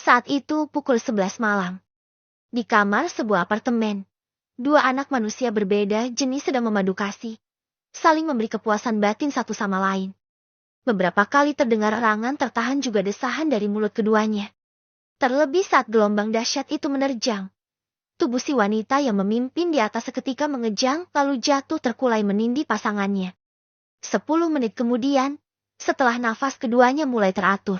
Saat itu pukul 11 malam. Di kamar sebuah apartemen, dua anak manusia berbeda jenis sedang memadu kasih, saling memberi kepuasan batin satu sama lain. Beberapa kali terdengar erangan tertahan juga desahan dari mulut keduanya. Terlebih saat gelombang dahsyat itu menerjang. Tubuh si wanita yang memimpin di atas seketika mengejang lalu jatuh terkulai menindih pasangannya. 10 menit kemudian, setelah nafas keduanya mulai teratur,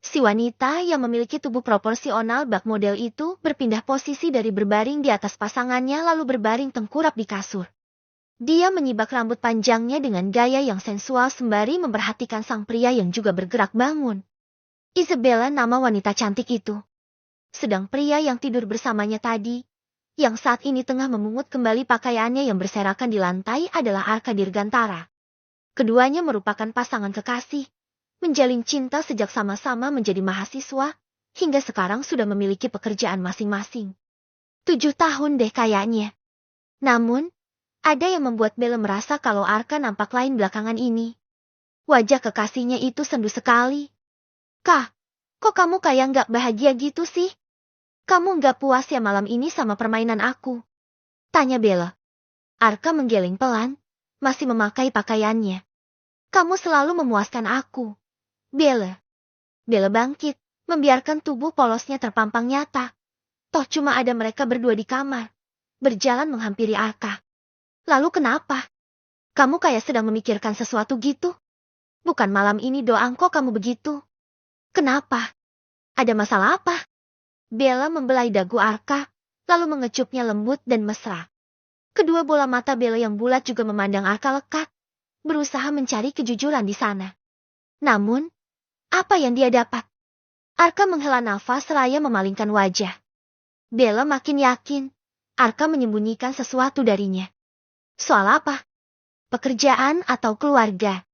si wanita yang memiliki tubuh proporsional bak model itu berpindah posisi dari berbaring di atas pasangannya lalu berbaring tengkurap di kasur. Dia menyibak rambut panjangnya dengan gaya yang sensual sembari memperhatikan sang pria yang juga bergerak bangun. Isabella nama wanita cantik itu. Sedang pria yang tidur bersamanya tadi, yang saat ini tengah memungut kembali pakaiannya yang berserakan di lantai adalah Arka Dirgantara. Keduanya merupakan pasangan kekasih, menjalin cinta sejak sama-sama menjadi mahasiswa, hingga sekarang sudah memiliki pekerjaan masing-masing. 7 tahun deh kayaknya. Namun, ada yang membuat Bella merasa kalau Arka nampak lain belakangan ini. Wajah kekasihnya itu sendu sekali. Kak, kok kamu kayak nggak bahagia gitu sih? Kamu nggak puas ya malam ini sama permainan aku? Tanya Bella. Arka menggeleng pelan, masih memakai pakaiannya. Kamu selalu memuaskan aku, Bella. Bella bangkit, membiarkan tubuh polosnya terpampang nyata. Toh cuma ada mereka berdua di kamar, berjalan menghampiri Arka. Lalu kenapa? Kamu kayak sedang memikirkan sesuatu gitu? Bukan malam ini doang kok kamu begitu. Kenapa? Ada masalah apa? Bella membelai dagu Arka, lalu mengecupnya lembut dan mesra. Kedua bola mata Bella yang bulat juga memandang Arka lekat, berusaha mencari kejujuran di sana. Namun, apa yang dia dapat? Arka menghela nafas seraya memalingkan wajah. Bella makin yakin, Arka menyembunyikan sesuatu darinya. Soal apa? Pekerjaan atau keluarga?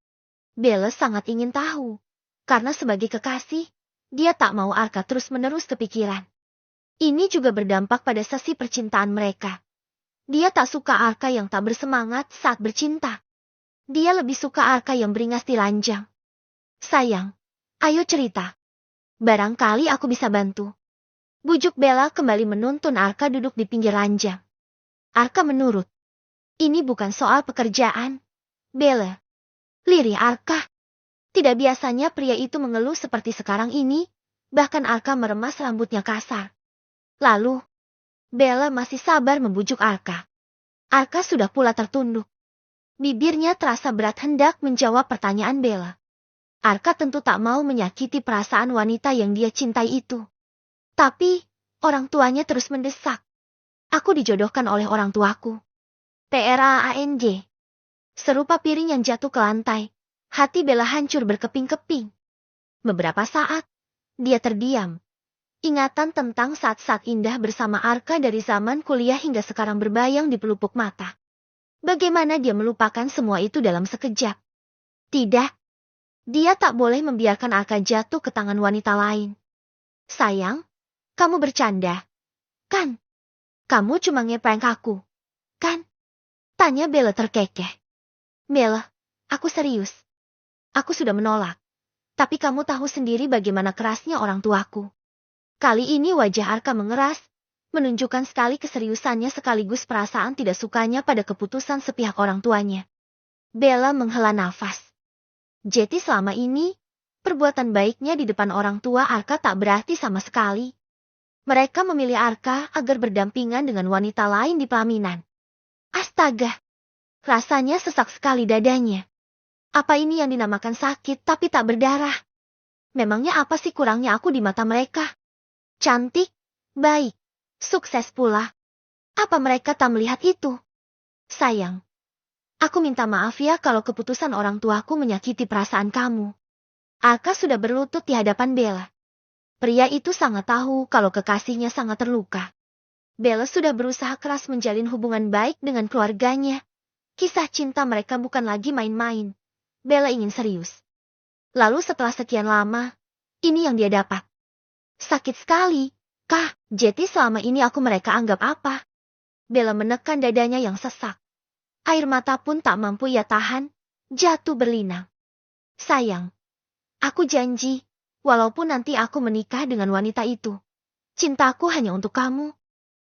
Bella sangat ingin tahu, karena sebagai kekasih, dia tak mau Arka terus-menerus kepikiran. Ini juga berdampak pada sesi percintaan mereka. Dia tak suka Arka yang tak bersemangat saat bercinta. Dia lebih suka Arka yang beringas di ranjang. Sayang, ayo cerita. Barangkali aku bisa bantu. Bujuk Bella kembali menuntun Arka duduk di pinggir ranjang. Arka menurut. Ini bukan soal pekerjaan, Bella. Lirih Arka. Tidak biasanya pria itu mengeluh seperti sekarang ini, bahkan Arka meremas rambutnya kasar. Lalu, Bella masih sabar membujuk Arka. Arka sudah pula tertunduk. Bibirnya terasa berat hendak menjawab pertanyaan Bella. Arka tentu tak mau menyakiti perasaan wanita yang dia cintai itu. Tapi, orang tuanya terus mendesak. Aku dijodohkan oleh orang tuaku. TRAANJ. Serupa piring yang jatuh ke lantai, hati Bella hancur berkeping-keping. Beberapa saat, dia terdiam. Ingatan tentang saat-saat indah bersama Arka dari zaman kuliah hingga sekarang berbayang di pelupuk mata. Bagaimana dia melupakan semua itu dalam sekejap? Tidak. Dia tak boleh membiarkan Arka jatuh ke tangan wanita lain. Sayang, kamu bercanda, kan? Kamu cuma ngeprank aku, kan? Tanya Bella terkekeh. Bella, aku serius. Aku sudah menolak. Tapi kamu tahu sendiri bagaimana kerasnya orang tuaku. Kali ini wajah Arka mengeras, menunjukkan sekali keseriusannya sekaligus perasaan tidak sukanya pada keputusan sepihak orang tuanya. Bella menghela nafas. Jadi selama ini, perbuatan baiknya di depan orang tua Arka tak berarti sama sekali. Mereka memilih Arka agar berdampingan dengan wanita lain di pelaminan. Astaga! Rasanya sesak sekali dadanya. Apa ini yang dinamakan sakit tapi tak berdarah? Memangnya apa sih kurangnya aku di mata mereka? Cantik, baik, sukses pula. Apa mereka tak melihat itu? Sayang, aku minta maaf ya kalau keputusan orang tuaku menyakiti perasaan kamu. Arka sudah berlutut di hadapan Bella. Pria itu sangat tahu kalau kekasihnya sangat terluka. Bella sudah berusaha keras menjalin hubungan baik dengan keluarganya. Kisah cinta mereka bukan lagi main-main. Bella ingin serius. Lalu setelah sekian lama, ini yang dia dapat. Sakit sekali, Kah? Jadi selama ini mereka anggap apa? Bella menekan dadanya yang sesak. Air mata pun tak mampu ia tahan, jatuh berlinang. Sayang, aku janji, Walaupun nanti aku menikah dengan wanita itu, cintaku hanya untuk kamu.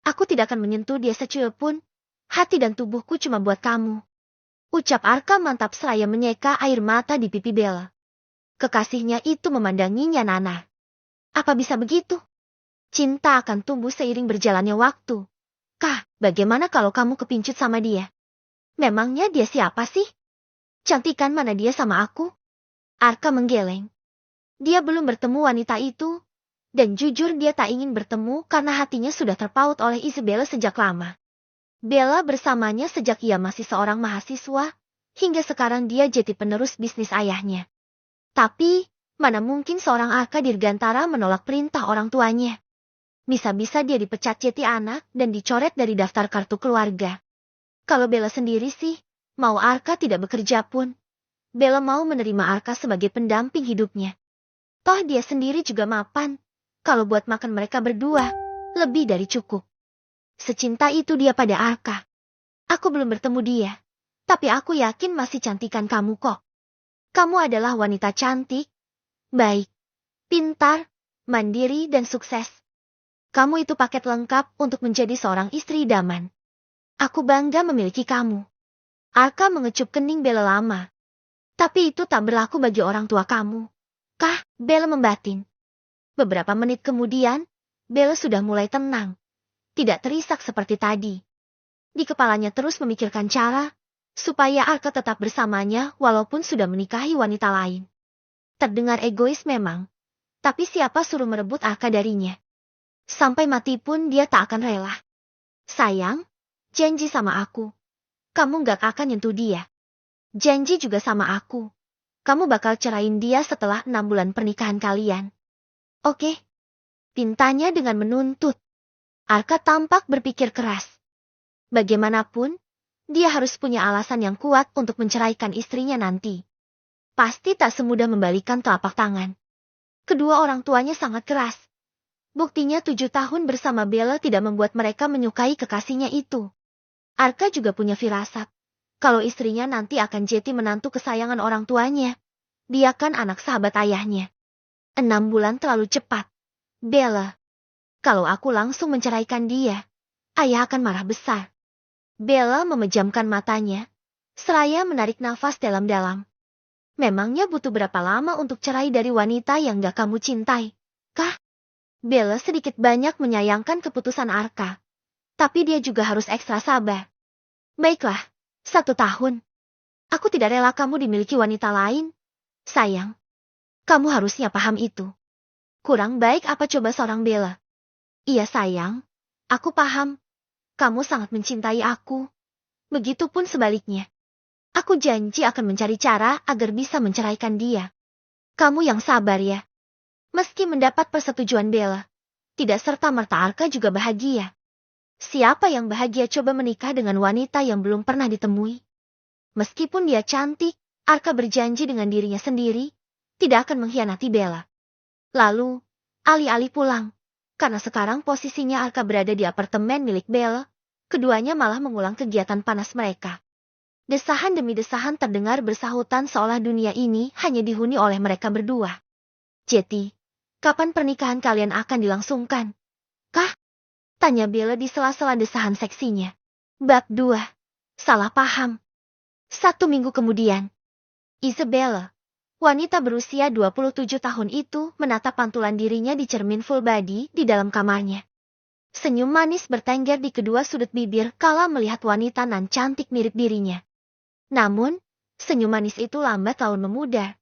Aku tidak akan menyentuh dia secuil pun. Hati dan tubuhku cuma buat kamu. Ucap Arka mantap seraya menyeka air mata di pipi Bella. Kekasihnya itu memandanginya nanah. Apa bisa begitu? Cinta akan tumbuh seiring berjalannya waktu. Kah, bagaimana kalau kamu kepincut sama dia? Memangnya dia siapa sih? Cantikan mana dia sama aku? Arka menggeleng. Dia belum bertemu wanita itu, dan jujur dia tak ingin bertemu karena hatinya sudah terpaut oleh Isabella sejak lama. Bella bersamanya sejak ia masih seorang mahasiswa, hingga sekarang dia jadi penerus bisnis ayahnya. Tapi, mana mungkin seorang Arka Dirgantara menolak perintah orang tuanya? Bisa-bisa dia dipecat jadi anak dan dicoret dari daftar kartu keluarga. Kalau Bella sendiri sih, mau Arka tidak bekerja pun, Bella mau menerima Arka sebagai pendamping hidupnya. Toh dia sendiri juga mapan. Kalau buat makan mereka berdua, lebih dari cukup. Secinta itu dia pada Arka. Aku belum bertemu dia, tapi aku yakin masih cantikan kamu kok. Kamu adalah wanita cantik, baik, pintar, mandiri dan sukses. Kamu itu paket lengkap untuk menjadi seorang istri idaman. Aku bangga memiliki kamu. Arka mengecup kening Bella lama. Tapi itu tak berlaku bagi orang tua kamu. Kah, Bella membatin. Beberapa menit kemudian, Bella sudah mulai tenang. Tidak terisak seperti tadi. Di kepalanya terus memikirkan cara, supaya Arka tetap bersamanya walaupun sudah menikahi wanita lain. Terdengar egois memang, tapi siapa suruh merebut Arka darinya? Sampai mati pun dia tak akan rela. Sayang, janji sama aku. Kamu gak akan nyentuh dia. Janji juga sama aku. Kamu bakal cerain dia setelah 6 bulan pernikahan kalian. Oke. Pintanya dengan menuntut. Arka tampak berpikir keras. Bagaimanapun, dia harus punya alasan yang kuat untuk menceraikan istrinya nanti. Pasti tak semudah membalikan telapak tangan. Kedua orang tuanya sangat keras. Buktinya 7 tahun bersama Bella tidak membuat mereka menyukai kekasihnya itu. Arka juga punya firasat. Kalau istrinya nanti akan jadi menantu kesayangan orang tuanya. Dia kan anak sahabat ayahnya. 6 bulan terlalu cepat. Bella, kalau aku langsung menceraikan dia, ayah akan marah besar. Bella memejamkan matanya, seraya menarik nafas dalam-dalam. Memangnya butuh berapa lama untuk cerai dari wanita yang gak kamu cintai? Kah? Bella sedikit banyak menyayangkan keputusan Arka. Tapi dia juga harus ekstra sabar. Baiklah, 1 tahun. Aku tidak rela kamu dimiliki wanita lain. Sayang, kamu harusnya paham itu. Kurang baik apa coba seorang Bella? Iya sayang, aku paham. Kamu sangat mencintai aku. Begitupun sebaliknya. Aku janji akan mencari cara agar bisa menceraikan dia. Kamu yang sabar ya. Meski mendapat persetujuan Bella, tidak serta-merta Arka juga bahagia. Siapa yang bahagia coba menikah dengan wanita yang belum pernah ditemui? Meskipun dia cantik, Arka berjanji dengan dirinya sendiri, tidak akan mengkhianati Bella. Lalu, alih-alih pulang, karena sekarang posisinya Arka berada di apartemen milik Bella, keduanya malah mengulang kegiatan panas mereka. Desahan demi desahan terdengar bersahutan seolah dunia ini hanya dihuni oleh mereka berdua. Jadi, kapan pernikahan kalian akan dilangsungkan? Kah? Tanya Bella di sela-sela desahan seksinya. Bab 2. Salah paham. 1 minggu kemudian. Isabella, wanita berusia 27 tahun itu menatap pantulan dirinya di cermin full body di dalam kamarnya. Senyum manis bertengger di kedua sudut bibir kala melihat wanita nan cantik mirip dirinya. Namun, senyum manis itu lambat laun memudar.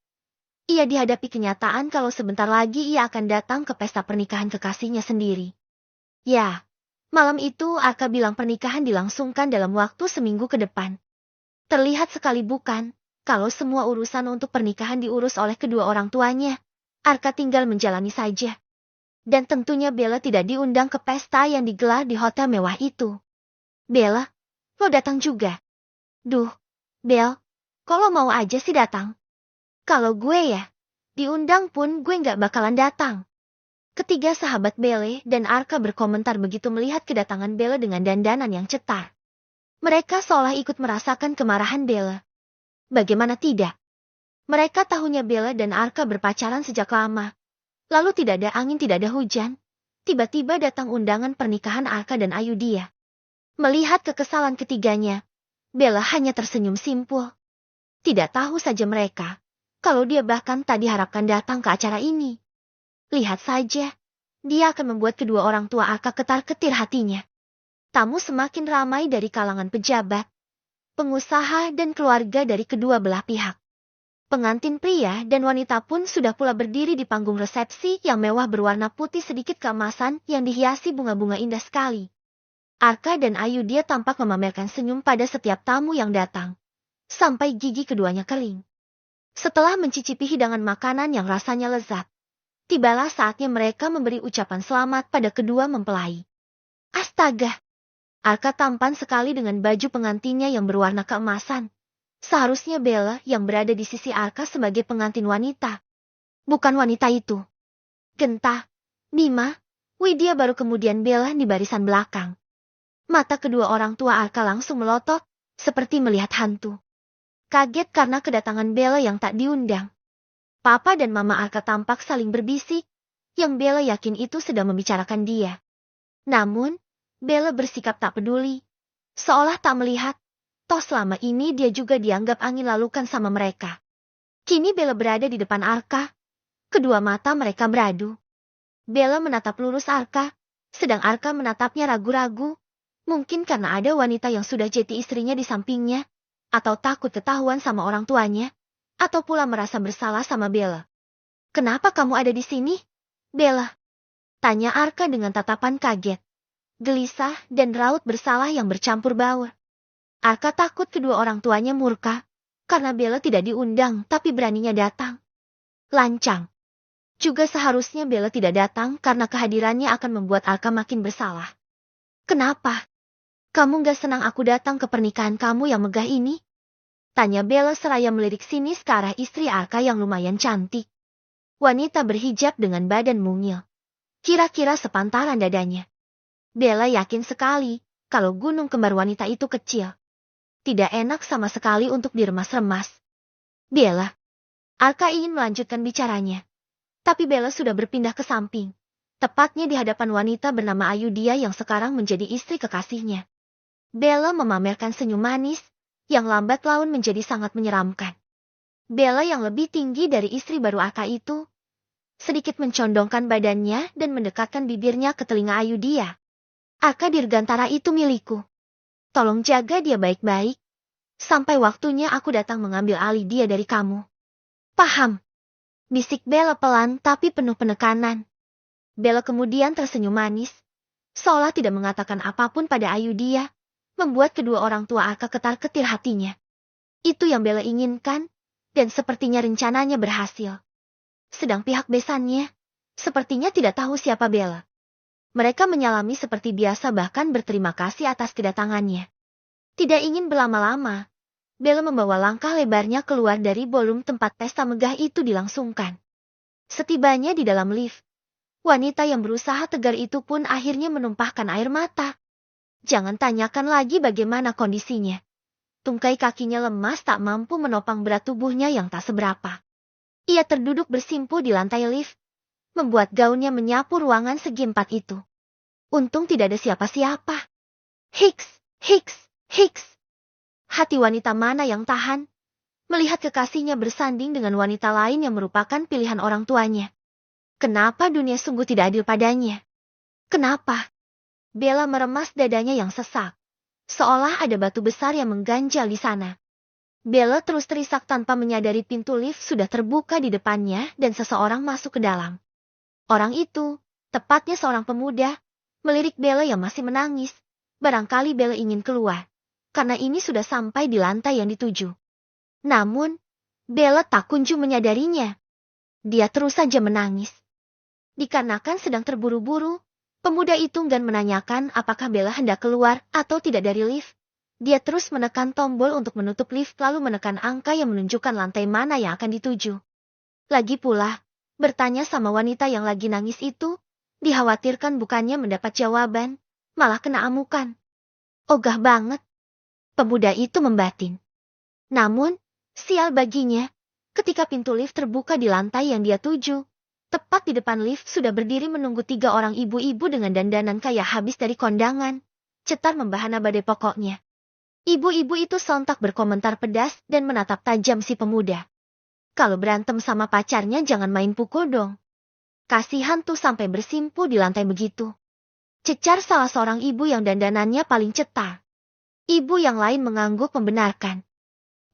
Ia dihadapi kenyataan kalau sebentar lagi ia akan datang ke pesta pernikahan kekasihnya sendiri. Ya, malam itu Arka bilang pernikahan dilangsungkan dalam waktu seminggu ke depan. Terlihat sekali bukan? Kalau semua urusan untuk pernikahan diurus oleh kedua orang tuanya, Arka tinggal menjalani saja. Dan tentunya Bella tidak diundang ke pesta yang digelar di hotel mewah itu. Bella, lo datang juga? Duh, Bel, kalau mau aja sih datang. Kalau gue ya, diundang pun gue nggak bakalan datang. Ketiga sahabat Belle dan Arka berkomentar begitu melihat kedatangan Bella dengan dandanan yang cetar. Mereka seolah ikut merasakan kemarahan Bella. Bagaimana tidak? Mereka tahunya Bella dan Arka berpacaran sejak lama. Lalu tidak ada angin, tidak ada hujan. Tiba-tiba datang undangan pernikahan Arka dan Ayudhya. Melihat kekesalan ketiganya, Bella hanya tersenyum simpul. Tidak tahu saja mereka, kalau dia bahkan tak diharapkan datang ke acara ini. Lihat saja, dia akan membuat kedua orang tua Arka ketar-ketir hatinya. Tamu semakin ramai dari kalangan pejabat, pengusaha dan keluarga dari kedua belah pihak. Pengantin pria dan wanita pun sudah pula berdiri di panggung resepsi yang mewah berwarna putih sedikit keemasan yang dihiasi bunga-bunga indah sekali. Arka dan Ayudhya tampak memamerkan senyum pada setiap tamu yang datang, sampai gigi keduanya kering. Setelah mencicipi hidangan makanan yang rasanya lezat, tibalah saatnya mereka memberi ucapan selamat pada kedua mempelai. Astaga! Arka tampan sekali dengan baju pengantinnya yang berwarna keemasan. Seharusnya Bella yang berada di sisi Arka sebagai pengantin wanita. Bukan wanita itu. Genta, Bima, Widya baru kemudian Bella di barisan belakang. Mata kedua orang tua Arka langsung melotot, seperti melihat hantu. Kaget karena kedatangan Bella yang tak diundang. Papa dan Mama Arka tampak saling berbisik, yang Bella yakin itu sedang membicarakan dia. Namun, Bella bersikap tak peduli, seolah tak melihat, toh selama ini dia juga dianggap angin lalukan sama mereka. Kini Bella berada di depan Arka, kedua mata mereka beradu. Bella menatap lurus Arka, sedang Arka menatapnya ragu-ragu, mungkin karena ada wanita yang sudah jadi istrinya di sampingnya, atau takut ketahuan sama orang tuanya, atau pula merasa bersalah sama Bella. Kenapa kamu ada di sini, Bella? Tanya Arka dengan tatapan kaget, gelisah dan raut bersalah yang bercampur baur. Arka takut kedua orang tuanya murka, karena Bella tidak diundang tapi beraninya datang. Lancang. Juga seharusnya Bella tidak datang karena kehadirannya akan membuat Arka makin bersalah. Kenapa? Kamu gak senang aku datang ke pernikahan kamu yang megah ini? Tanya Bella seraya melirik sinis ke arah istri Arka yang lumayan cantik. Wanita berhijab dengan badan mungil. Kira-kira sepantaran dadanya. Bella yakin sekali kalau gunung kembar wanita itu kecil. Tidak enak sama sekali untuk diremas-remas. Bella. Arka ingin melanjutkan bicaranya. Tapi Bella sudah berpindah ke samping. Tepatnya di hadapan wanita bernama Ayudhya yang sekarang menjadi istri kekasihnya. Bella memamerkan senyum manis, yang lambat laun menjadi sangat menyeramkan. Bella yang lebih tinggi dari istri baru Arka itu, sedikit mencondongkan badannya dan mendekatkan bibirnya ke telinga Ayudhya. Arka Dirgantara itu milikku. Tolong jaga dia baik-baik. Sampai waktunya aku datang mengambil alih dia dari kamu. Paham? Bisik Bella pelan tapi penuh penekanan. Bella kemudian tersenyum manis, seolah tidak mengatakan apapun pada Ayudhya, membuat kedua orang tua Arka ketar-ketir hatinya. Itu yang Bella inginkan, dan sepertinya rencananya berhasil. Sedang pihak besannya, sepertinya tidak tahu siapa Bella. Mereka menyalami seperti biasa bahkan berterima kasih atas kedatangannya. Tidak ingin berlama-lama, Bella membawa langkah lebarnya keluar dari ballroom tempat pesta megah itu dilangsungkan. Setibanya di dalam lift, wanita yang berusaha tegar itu pun akhirnya menumpahkan air mata. Jangan tanyakan lagi bagaimana kondisinya. Tungkai kakinya lemas tak mampu menopang berat tubuhnya yang tak seberapa. Ia terduduk bersimpuh di lantai lift, membuat gaunnya menyapu ruangan segi empat itu. Untung tidak ada siapa-siapa. Hiks, hiks, hiks. Hati wanita mana yang tahan melihat kekasihnya bersanding dengan wanita lain yang merupakan pilihan orang tuanya. Kenapa dunia sungguh tidak adil padanya? Kenapa? Bella meremas dadanya yang sesak, seolah ada batu besar yang mengganjal di sana. Bella terus terisak tanpa menyadari pintu lift sudah terbuka di depannya dan seseorang masuk ke dalam. Orang itu, tepatnya seorang pemuda, melirik Bella yang masih menangis. Barangkali Bella ingin keluar, karena ini sudah sampai di lantai yang dituju. Namun, Bella tak kunjung menyadarinya. Dia terus saja menangis. Dikarenakan sedang terburu-buru, pemuda itu enggan menanyakan apakah Bella hendak keluar atau tidak dari lift. Dia terus menekan tombol untuk menutup lift lalu menekan angka yang menunjukkan lantai mana yang akan dituju. Lagi pula, bertanya sama wanita yang lagi nangis itu, dikhawatirkan bukannya mendapat jawaban, malah kena amukan. Ogah banget. Pemuda itu membatin. Namun, sial baginya, ketika pintu lift terbuka di lantai yang dia tuju, Tepat di depan lift sudah berdiri menunggu 3 orang ibu-ibu dengan dandanan kayak habis dari kondangan. Cetar membahana badai pokoknya. Ibu-ibu itu sontak berkomentar pedas dan menatap tajam si pemuda. Kalau berantem sama pacarnya jangan main pukul dong. Kasihan tuh sampai bersimpu di lantai begitu. Cecar salah seorang ibu yang dandanannya paling cetar. Ibu yang lain mengangguk membenarkan.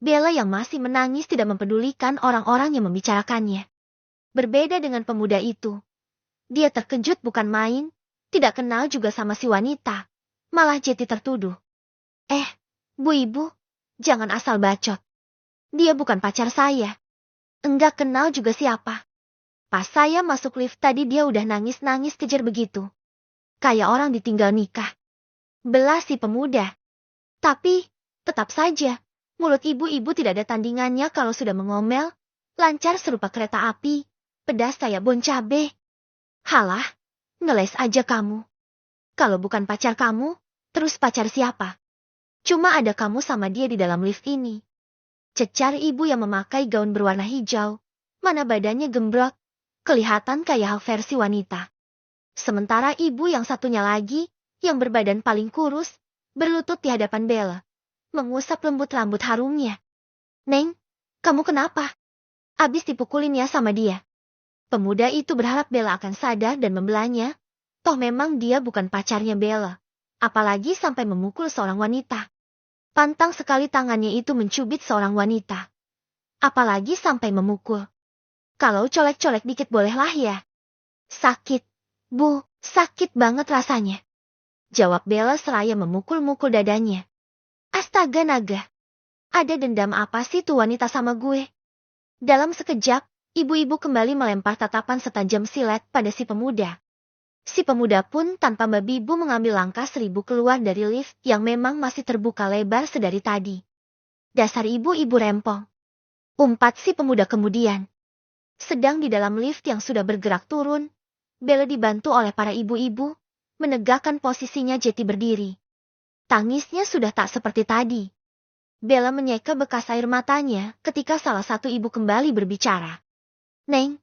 Bella yang masih menangis tidak mempedulikan orang-orang yang membicarakannya. Berbeda dengan pemuda itu. Dia terkejut bukan main, tidak kenal juga sama si wanita. Malah Jeti tertuduh. Bu ibu, jangan asal bacot. Dia bukan pacar saya. Enggak kenal juga siapa. Pas saya masuk lift tadi dia udah nangis-nangis kejar begitu. Kayak orang ditinggal nikah. Belah si pemuda. Tapi, tetap saja, mulut ibu-ibu tidak ada tandingannya kalau sudah mengomel. Lancar serupa kereta api. Pedas kayak bon cabe. Halah, ngeles aja kamu. Kalau bukan pacar kamu, terus pacar siapa? Cuma ada kamu sama dia di dalam lift ini. Cecar ibu yang memakai gaun berwarna hijau. Mana badannya gembrot. Kelihatan kayak hal versi wanita. Sementara ibu yang satunya lagi, yang berbadan paling kurus, berlutut di hadapan Bella. Mengusap lembut rambut harumnya. Neng, kamu kenapa? Abis dipukulin ya sama dia. Pemuda itu berharap Bella akan sadar dan membelanya. Toh memang dia bukan pacarnya Bella. Apalagi sampai memukul seorang wanita. Pantang sekali tangannya itu mencubit seorang wanita. Apalagi sampai memukul. Kalau colek-colek dikit bolehlah ya. Sakit, Bu, sakit banget rasanya. Jawab Bella seraya memukul-mukul dadanya. Astaga naga. Ada dendam apa sih tuh wanita sama gue? Dalam sekejap, ibu-ibu kembali melempar tatapan setajam silet pada si pemuda. Si pemuda pun tanpa babibu mengambil langkah 1000 keluar dari lift yang memang masih terbuka lebar sedari tadi. Dasar ibu-ibu rempong. Umpat si pemuda kemudian. Sedang di dalam lift yang sudah bergerak turun, Bella dibantu oleh para ibu-ibu, menegakkan posisinya Jeti berdiri. Tangisnya sudah tak seperti tadi. Bella menyeka bekas air matanya ketika salah satu ibu kembali berbicara. Neng,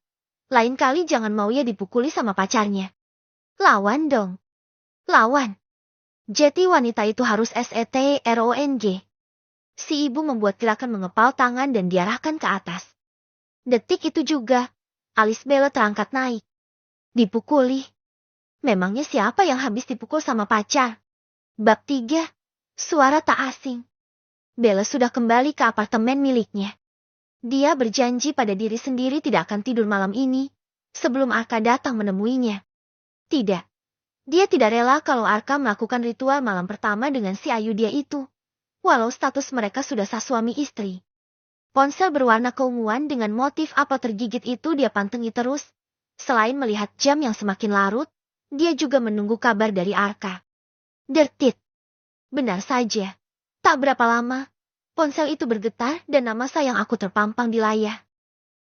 lain kali jangan mau ya dipukuli sama pacarnya. Lawan dong. Lawan. Jeti wanita itu harus SETRONG. Si ibu membuat gerakan mengepal tangan dan diarahkan ke atas. Detik itu juga, alis Bella terangkat naik. Dipukuli. Memangnya siapa yang habis dipukul sama pacar? Bab 3. Suara tak asing. Bella sudah kembali ke apartemen miliknya. Dia berjanji pada diri sendiri tidak akan tidur malam ini, sebelum Arka datang menemuinya. Tidak. Dia tidak rela kalau Arka melakukan ritual malam pertama dengan si Ayu dia itu. Walau status mereka sudah sah suami istri. Ponsel berwarna keunguan dengan motif apel tergigit itu dia pantengi terus. Selain melihat jam yang semakin larut, dia juga menunggu kabar dari Arka. Dertit. Benar saja. Tak berapa lama, ponsel itu bergetar dan nama sayang aku terpampang di layar.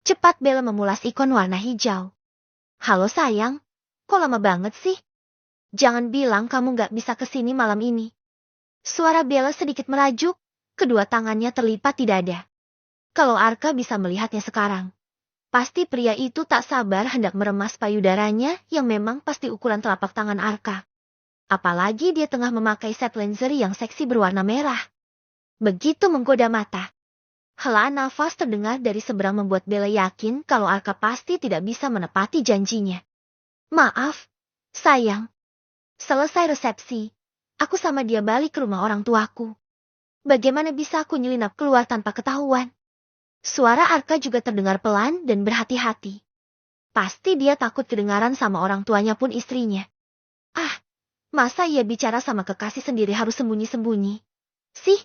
Cepat Bella memulas ikon warna hijau. Halo sayang, kok lama banget sih? Jangan bilang kamu gak bisa kesini malam ini. Suara Bella sedikit merajuk, kedua tangannya terlipat di dada. Kalau Arka bisa melihatnya sekarang, pasti pria itu tak sabar hendak meremas payudaranya yang memang pasti ukuran telapak tangan Arka. Apalagi dia tengah memakai set lingerie yang seksi berwarna merah. Begitu menggoda mata. Helaan nafas terdengar dari seberang membuat Bella yakin kalau Arka pasti tidak bisa menepati janjinya. Maaf, sayang. Selesai resepsi, aku sama dia balik ke rumah orang tuaku. Bagaimana bisa aku nyelinap keluar tanpa ketahuan? Suara Arka juga terdengar pelan dan berhati-hati. Pasti dia takut kedengaran sama orang tuanya pun istrinya. Masa ia bicara sama kekasih sendiri harus sembunyi-sembunyi? Sih?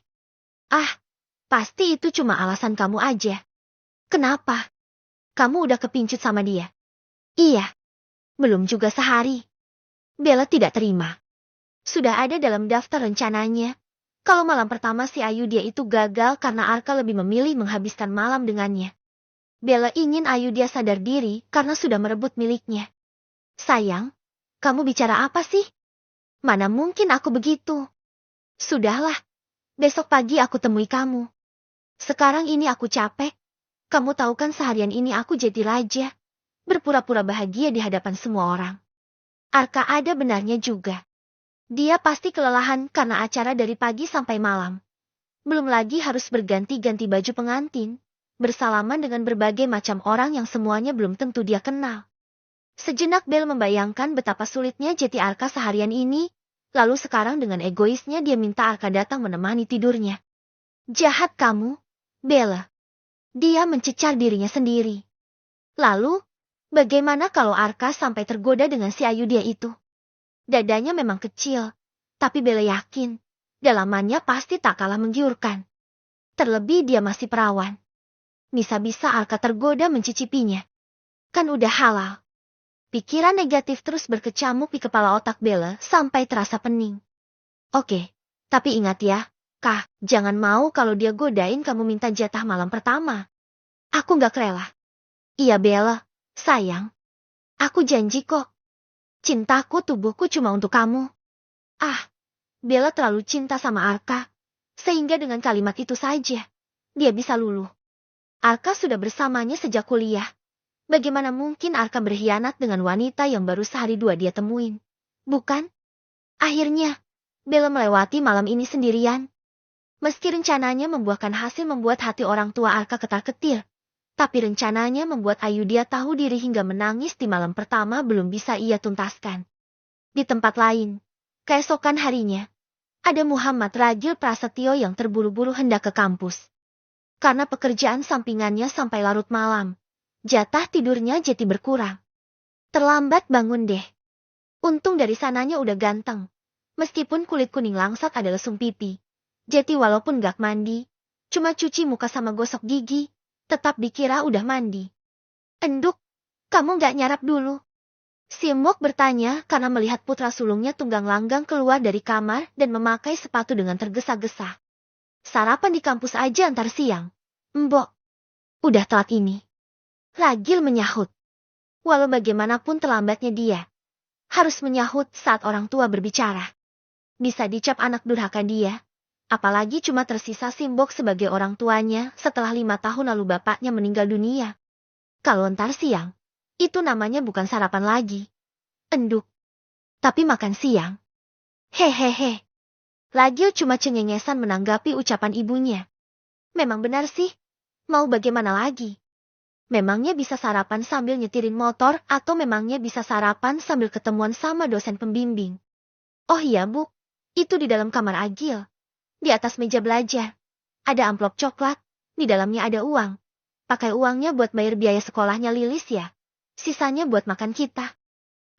Pasti itu cuma alasan kamu aja. Kenapa? Kamu udah kepincut sama dia? Iya. Belum juga sehari. Bella tidak terima. Sudah ada dalam daftar rencananya. Kalau malam pertama si Ayu dia itu gagal karena Arka lebih memilih menghabiskan malam dengannya. Bella ingin Ayu dia sadar diri karena sudah merebut miliknya. Sayang, kamu bicara apa sih? Mana mungkin aku begitu? Sudahlah, besok pagi aku temui kamu. Sekarang ini aku capek. Kamu tahu kan seharian ini aku jadi raja. berpura-pura bahagia di hadapan semua orang. Arka ada benarnya juga. Dia pasti kelelahan karena acara dari pagi sampai malam. Belum lagi harus berganti-ganti baju pengantin, bersalaman dengan berbagai macam orang yang semuanya belum tentu dia kenal. Sejenak Bel membayangkan betapa sulitnya jati Arka seharian ini, lalu sekarang dengan egoisnya dia minta Arka datang menemani tidurnya. Jahat kamu, Bella. Dia mencecar dirinya sendiri. Lalu, bagaimana kalau Arka sampai tergoda dengan si Ayu dia itu? Dadanya memang kecil, tapi Bella yakin, dalamannya pasti tak kalah menggiurkan. Terlebih dia masih perawan. Bisa-bisa Arka tergoda mencicipinya. Kan udah halal. Pikiran negatif terus berkecamuk di kepala otak Bella sampai terasa pening. Oke, tapi ingat ya, Kah, jangan mau kalau dia godain kamu minta jatah malam pertama. Aku gak rela. Iya Bella, sayang. Aku janji kok. Cintaku tubuhku cuma untuk kamu. Ah, Bella terlalu cinta sama Arka, sehingga dengan kalimat itu saja, dia bisa luluh. Arka sudah bersamanya sejak kuliah. Bagaimana mungkin Arka berkhianat dengan wanita yang baru sehari dua dia temuin? Bukan? Akhirnya, Bella melewati malam ini sendirian. Meski rencananya membuahkan hasil membuat hati orang tua Arka ketar-ketir, tapi rencananya membuat Ayu dia tahu diri hingga menangis di malam pertama belum bisa ia tuntaskan. Di tempat lain, keesokan harinya, ada Muhammad Ragil Prasetyo yang terburu-buru hendak ke kampus. Karena pekerjaan sampingannya sampai larut malam, jatah tidurnya jadi berkurang. Terlambat bangun deh. Untung dari sananya udah ganteng. Meskipun kulit kuning langsat ada lesung pipi. Jadi walaupun gak mandi, cuma cuci muka sama gosok gigi, tetap dikira udah mandi. Enduk, kamu gak nyarap dulu? Si Mok bertanya karena melihat putra sulungnya tunggang langgang keluar dari kamar dan memakai sepatu dengan tergesa-gesa. Sarapan di kampus aja antar siang. Mbok, udah telat ini. Ragil menyahut. Walau bagaimanapun terlambatnya dia, harus menyahut saat orang tua berbicara. Bisa dicap anak durhaka dia, apalagi cuma tersisa Simbok sebagai orang tuanya setelah 5 tahun lalu bapaknya meninggal dunia. Kalau ntar siang, itu namanya bukan sarapan lagi. Enduk. Tapi makan siang. Hehehe. Ragil cuma cengengesan menanggapi ucapan ibunya. Memang benar sih, mau bagaimana lagi? Memangnya bisa sarapan sambil nyetirin motor atau memangnya bisa sarapan sambil ketemuan sama dosen pembimbing? Oh iya Bu, itu di dalam kamar Agil. Di atas meja belajar. Ada amplop coklat, di dalamnya ada uang. Pakai uangnya buat bayar biaya sekolahnya Lilis ya. Sisanya buat makan kita.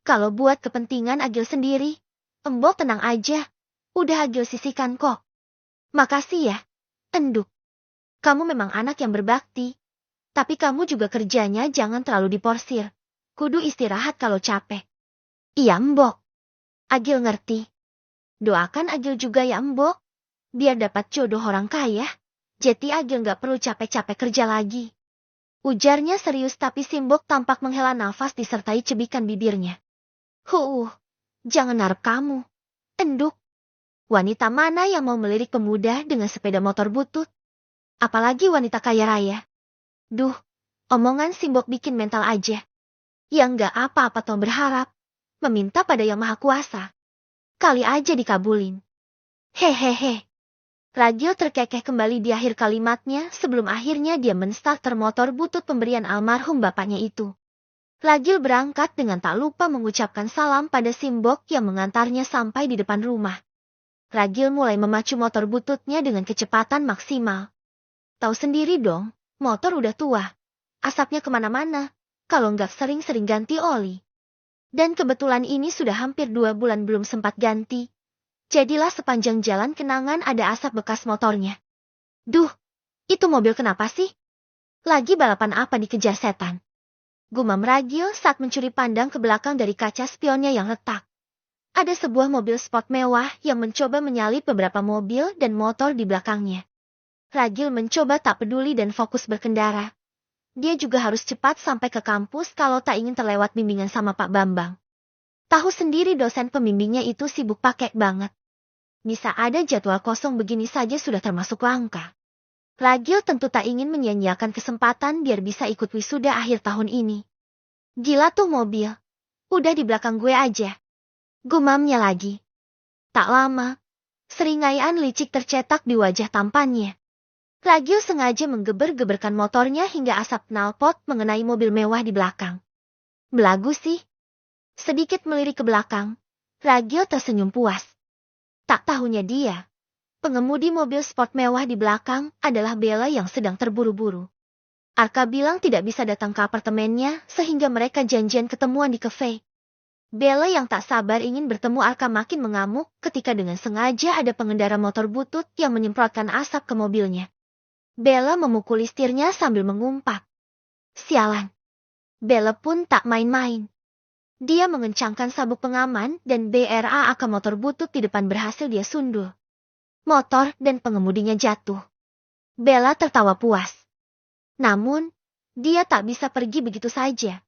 Kalau buat kepentingan Agil sendiri, Embok tenang aja. Udah Agil sisihkan kok. Makasih ya, Enduk. Kamu memang anak yang berbakti. Tapi kamu juga kerjanya jangan terlalu diporsir. Kudu istirahat kalau capek. Iya Mbok. Agil ngerti. Doakan Agil juga ya Mbok. Biar dapat jodoh orang kaya. Jadi Agil gak perlu capek-capek kerja lagi. Ujarnya serius tapi Simbok tampak menghela nafas disertai cebikan bibirnya. Jangan harap kamu. Enduk. Wanita mana yang mau melirik pemuda dengan sepeda motor butut? Apalagi wanita kaya raya. Duh, omongan Simbok bikin mental aja. Yang gak apa-apa toh berharap. Meminta pada Yang Maha Kuasa. Kali aja dikabulin. Hehehe. Ragil terkekeh kembali di akhir kalimatnya sebelum akhirnya dia menstarter motor butut pemberian almarhum bapaknya itu. Ragil berangkat dengan tak lupa mengucapkan salam pada Simbok yang mengantarnya sampai di depan rumah. Ragil mulai memacu motor bututnya dengan kecepatan maksimal. Tahu sendiri dong. Motor udah tua. Asapnya kemana-mana. Kalau nggak sering-sering ganti oli. Dan kebetulan ini sudah hampir 2 bulan belum sempat ganti. Jadilah sepanjang jalan kenangan ada asap bekas motornya. Duh, itu mobil kenapa sih? Lagi balapan apa dikejar setan? Gumam Ragil saat mencuri pandang ke belakang dari kaca spionnya yang retak. Ada sebuah mobil sport mewah yang mencoba menyalip beberapa mobil dan motor di belakangnya. Ragil mencoba tak peduli dan fokus berkendara. Dia juga harus cepat sampai ke kampus kalau tak ingin terlewat bimbingan sama Pak Bambang. Tahu sendiri dosen pembimbingnya itu sibuk pakai banget. Bisa ada jadwal kosong begini saja sudah termasuk langka. Ragil tentu tak ingin menyia-nyiakan kesempatan biar bisa ikut wisuda akhir tahun ini. Gila tuh mobil. Udah di belakang gue aja. Gumamnya lagi. Tak lama, seringaian licik tercetak di wajah tampannya. Ragil sengaja menggeber-geberkan motornya hingga asap knalpot mengenai mobil mewah di belakang. Belagu sih. Sedikit melirik ke belakang, Ragil tersenyum puas. Tak tahunya dia, pengemudi mobil sport mewah di belakang adalah Bella yang sedang terburu-buru. Arka bilang tidak bisa datang ke apartemennya sehingga mereka janjian ketemuan di kafe. Bella yang tak sabar ingin bertemu Arka makin mengamuk ketika dengan sengaja ada pengendara motor butut yang menyemprotkan asap ke mobilnya. Bella memukuli setirnya sambil mengumpat. Sialan. Bella pun tak main-main. Dia mengencangkan sabuk pengaman dan BRAK motor butut di depan berhasil dia sundul. Motor dan pengemudinya jatuh. Bella tertawa puas. Namun, dia tak bisa pergi begitu saja.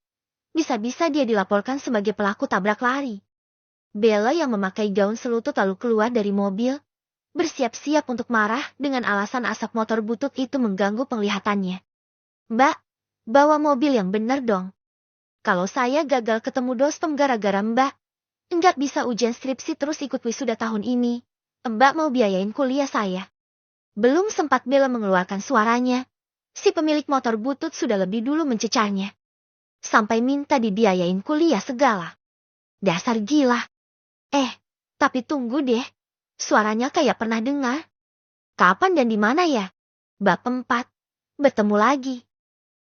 Bisa-bisa dia dilaporkan sebagai pelaku tabrak lari. Bella yang memakai gaun selutut lalu keluar dari mobil, bersiap-siap untuk marah dengan alasan asap motor butut itu mengganggu penglihatannya. Mbak, bawa mobil yang benar dong. Kalau saya gagal ketemu dospem gara-gara Mbak, enggak bisa ujian skripsi terus ikut wisuda tahun ini, Mbak mau biayain kuliah saya. Belum sempat Bella mengeluarkan suaranya, si pemilik motor butut sudah lebih dulu mencecarnya. Sampai minta dibiayain kuliah segala. Dasar gila. Tapi tunggu deh. Suaranya kayak pernah dengar. Kapan dan di mana ya? Bab 4. Bertemu lagi.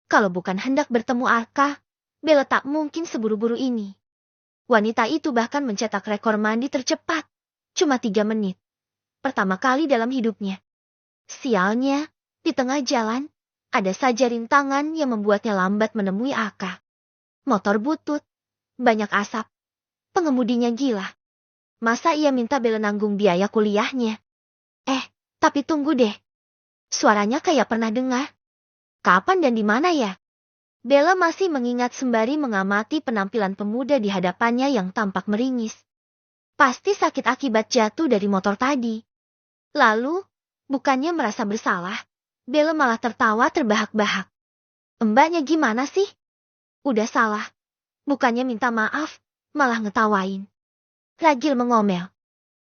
Kalau bukan hendak bertemu Arka, Bella tak mungkin seburu-buru ini. Wanita itu bahkan mencetak rekor mandi tercepat. Cuma 3 menit. Pertama kali dalam hidupnya. Sialnya, di tengah jalan, ada saja rintangan yang membuatnya lambat menemui Arka. Motor butut, banyak asap. Pengemudinya gila. Masa ia minta Bella nanggung biaya kuliahnya? Tapi tunggu deh. Suaranya kayak pernah dengar. Kapan dan di mana ya? Bella masih mengingat sembari mengamati penampilan pemuda di hadapannya yang tampak meringis. Pasti sakit akibat jatuh dari motor tadi. Lalu, bukannya merasa bersalah, Bella malah tertawa terbahak-bahak. Mbaknya gimana sih? Udah salah. Bukannya minta maaf, malah ngetawain. Ragil mengomel.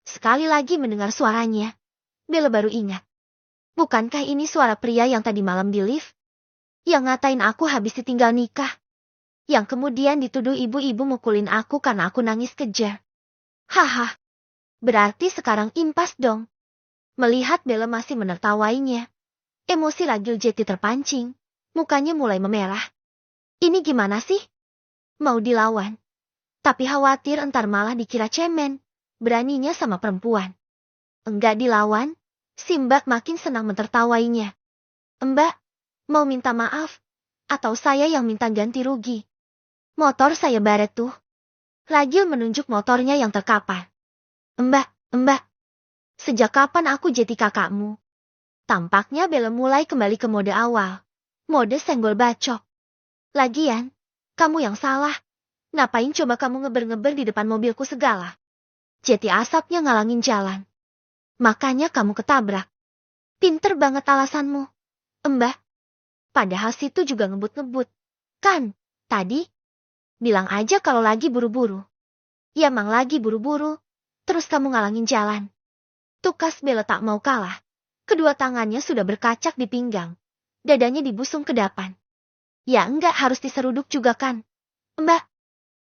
Sekali lagi mendengar suaranya, Bella baru ingat. Bukankah ini suara pria yang tadi malam di lift? Yang ngatain aku habis ditinggal nikah. Yang kemudian dituduh ibu-ibu mukulin aku karena aku nangis kejar. Haha. Berarti sekarang impas dong. Melihat Bella masih menertawainya, emosi Ragil jadi terpancing. Mukanya mulai memerah. Ini gimana sih? Mau dilawan. Tapi khawatir entar malah dikira cemen. Beraninya sama perempuan. Enggak dilawan, si Mbak makin senang mentertawainya. Mbak, mau minta maaf? Atau saya yang minta ganti rugi? Motor saya baret tuh. Ragil menunjuk motornya yang terkapar. Mbak. Sejak kapan aku jadi kakakmu? Tampaknya Bella mulai kembali ke mode awal. Mode senggol bacok. Lagian, kamu yang salah. Ngapain coba kamu ngeber-ngeber di depan mobilku segala? Jeti asapnya ngalangin jalan. Makanya kamu ketabrak. Pinter banget alasanmu. Mbak. Padahal situ juga ngebut-ngebut. Kan, tadi? Bilang aja kalau lagi buru-buru. Ya mang lagi buru-buru. Terus kamu ngalangin jalan. Tukas Bella tak mau kalah. Kedua tangannya sudah berkacak di pinggang. Dadanya dibusung ke depan. Ya enggak harus diseruduk juga kan. Mbak.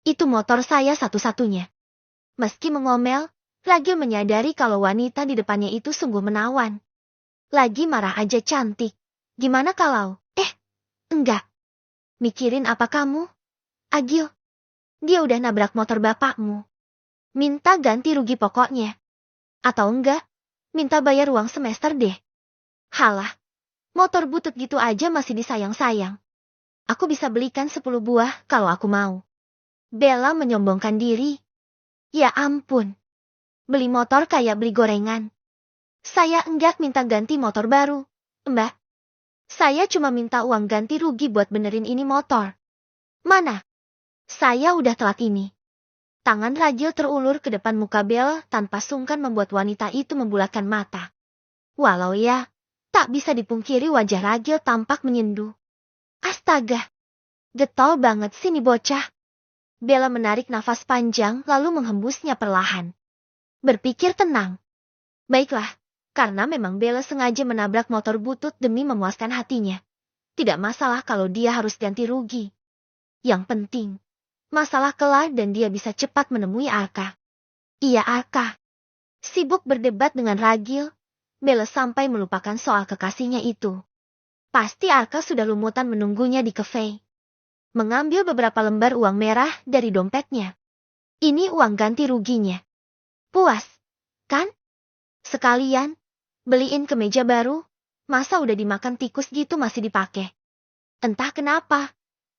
Itu motor saya satu-satunya. Meski mengomel, Ragil menyadari kalau wanita di depannya itu sungguh menawan. Lagi marah aja cantik. Gimana kalau, enggak. Mikirin apa kamu? Agil. Dia udah nabrak motor bapakmu. Minta ganti rugi pokoknya. Atau enggak, minta bayar uang semester deh. Halah, motor butut gitu aja masih disayang-sayang. Aku bisa belikan 10 buah kalau aku mau. Bella menyombongkan diri. Ya ampun. Beli motor kayak beli gorengan. Saya enggak minta ganti motor baru, Mbak. Saya cuma minta uang ganti rugi buat benerin ini motor. Mana? Saya udah telat ini. Tangan Ragil terulur ke depan muka Bella tanpa sungkan membuat wanita itu membulatkan mata. Walau ya, tak bisa dipungkiri wajah Ragil tampak menyendu. Astaga. Getol banget sih nih bocah. Bella menarik nafas panjang lalu menghembusnya perlahan. Berpikir tenang. Baiklah, karena memang Bella sengaja menabrak motor butut demi memuaskan hatinya. Tidak masalah kalau dia harus ganti rugi. Yang penting, masalah kelar dan dia bisa cepat menemui Arka. Iya Arka. Sibuk berdebat dengan ragil, Bella sampai melupakan soal kekasihnya itu. Pasti Arka sudah lumutan menunggunya di kafe. Mengambil beberapa lembar uang merah dari dompetnya. Ini uang ganti ruginya. Puas, kan? Sekalian, beliin kemeja baru, masa udah dimakan tikus gitu masih dipakai. Entah kenapa,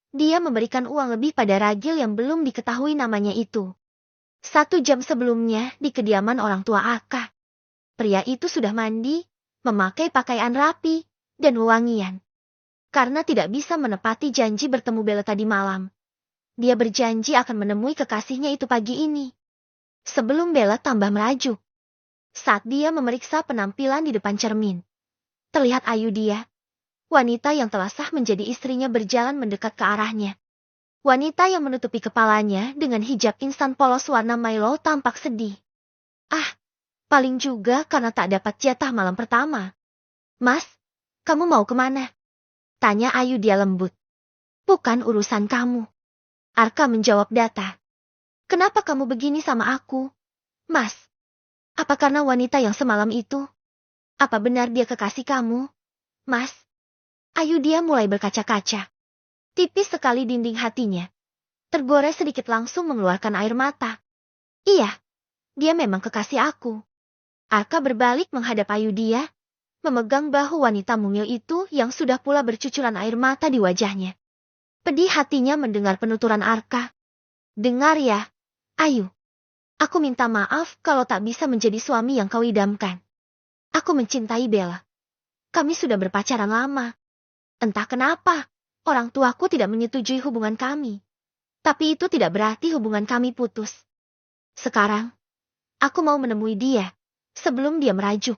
dia memberikan uang lebih pada ragil yang belum diketahui namanya itu. 1 jam sebelumnya di kediaman orang tua Arka. Pria itu sudah mandi, memakai pakaian rapi, dan wewangian. Karena tidak bisa menepati janji bertemu Bella tadi malam. Dia berjanji akan menemui kekasihnya itu pagi ini. Sebelum Bella tambah merajuk. Saat dia memeriksa penampilan di depan cermin. Terlihat ayu dia. Wanita yang telah sah menjadi istrinya berjalan mendekat ke arahnya. Wanita yang menutupi kepalanya dengan hijab instan polos warna Milo tampak sedih. Ah, paling juga karena tak dapat jatah malam pertama. Mas, kamu mau kemana? Tanya Ayu dia lembut. Bukan urusan kamu. Arka menjawab datar. Kenapa kamu begini sama aku? Mas, apa karena wanita yang semalam itu? Apa benar dia kekasih kamu? Mas, Ayu dia mulai berkaca-kaca. Tipis sekali dinding hatinya. Tergores sedikit langsung mengeluarkan air mata. Iya, dia memang kekasih aku. Arka berbalik menghadap Ayu dia, memegang bahu wanita mungil itu yang sudah pula bercucuran air mata di wajahnya. Pedih hatinya mendengar penuturan Arka. Dengar ya, Ayu. Aku minta maaf kalau tak bisa menjadi suami yang kau idamkan. Aku mencintai Bella. Kami sudah berpacaran lama. Entah kenapa, orang tuaku tidak menyetujui hubungan kami. Tapi itu tidak berarti hubungan kami putus. Sekarang, aku mau menemui dia, sebelum dia merajuk.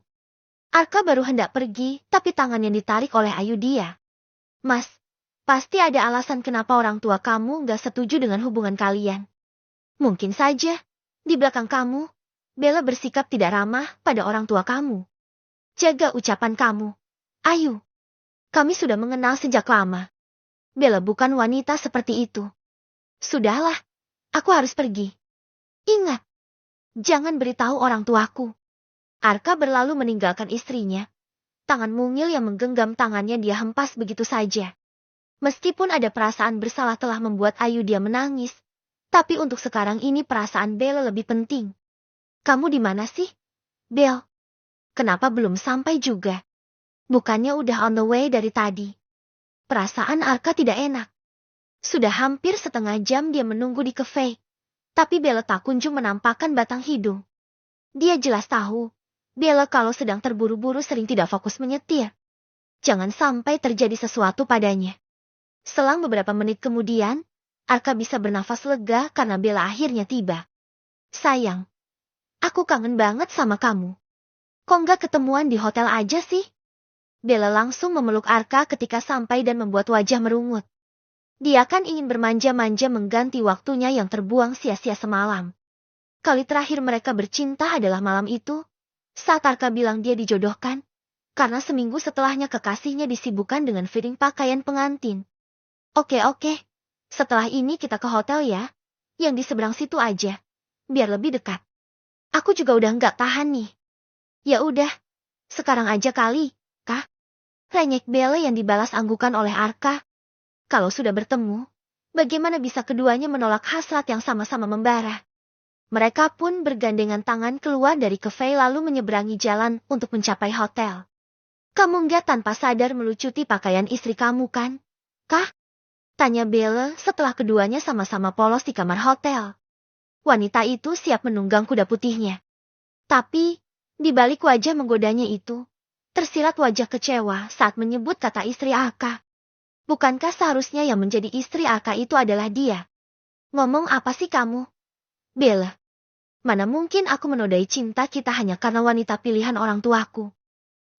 Arka baru hendak pergi, tapi tangan yang ditarik oleh Ayu dia. Mas, pasti ada alasan kenapa orang tua kamu gak setuju dengan hubungan kalian. Mungkin saja, di belakang kamu, Bella bersikap tidak ramah pada orang tua kamu. Jaga ucapan kamu. Ayu, kami sudah mengenal sejak lama. Bella bukan wanita seperti itu. Sudahlah, aku harus pergi. Ingat, jangan beritahu orang tuaku. Arka berlalu meninggalkan istrinya. Tangan mungil yang menggenggam tangannya dia hempas begitu saja. Meskipun ada perasaan bersalah telah membuat Ayu dia menangis, tapi untuk sekarang ini perasaan Bella lebih penting. Kamu di mana sih, Bel? Kenapa belum sampai juga? Bukannya udah on the way dari tadi? Perasaan Arka tidak enak. Sudah hampir setengah jam dia menunggu di kafe, tapi Bella tak kunjung menampakkan batang hidung. Dia jelas tahu, Bella kalau sedang terburu-buru sering tidak fokus menyetir. Jangan sampai terjadi sesuatu padanya. Selang beberapa menit kemudian, Arka bisa bernafas lega karena Bella akhirnya tiba. Sayang, aku kangen banget sama kamu. Kok nggak ketemuan di hotel aja sih? Bella langsung memeluk Arka ketika sampai dan membuat wajah merungut. Dia kan ingin bermanja-manja mengganti waktunya yang terbuang sia-sia semalam. Kali terakhir mereka bercinta adalah malam itu, saat Arka bilang dia dijodohkan, karena seminggu setelahnya kekasihnya disibukkan dengan fitting pakaian pengantin. Oke, setelah ini kita ke hotel ya, yang di seberang situ aja, biar lebih dekat. Aku juga udah nggak tahan nih. Ya udah, sekarang aja kali, Kak. Renyek Bella yang dibalas anggukan oleh Arka. Kalau sudah bertemu, bagaimana bisa keduanya menolak hasrat yang sama-sama membara? Mereka pun bergandengan tangan keluar dari kafe lalu menyeberangi jalan untuk mencapai hotel. Kamu nggak tanpa sadar melucuti pakaian istri kamu kan? Kah? Tanya Bella setelah keduanya sama-sama polos di kamar hotel. Wanita itu siap menunggang kuda putihnya. Tapi, di balik wajah menggodanya itu, tersirat wajah kecewa saat menyebut kata istri Arka. Bukankah seharusnya yang menjadi istri Arka itu adalah dia? Ngomong apa sih kamu? Bella. Mana mungkin aku menodai cinta kita hanya karena wanita pilihan orang tuaku.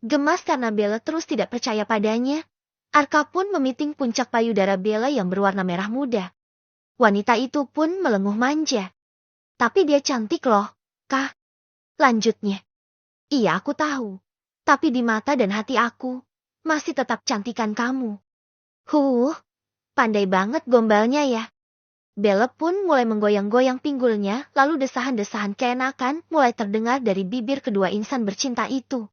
Gemas karena Bella terus tidak percaya padanya, Arka pun memiting puncak payudara Bella yang berwarna merah muda. Wanita itu pun melenguh manja. Tapi dia cantik loh, Kak. Lanjutnya. Iya aku tahu. Tapi di mata dan hati aku, masih tetap cantikan kamu. Pandai banget gombalnya ya. Bella pun mulai menggoyang-goyang pinggulnya, lalu desahan-desahan keenakan mulai terdengar dari bibir kedua insan bercinta itu.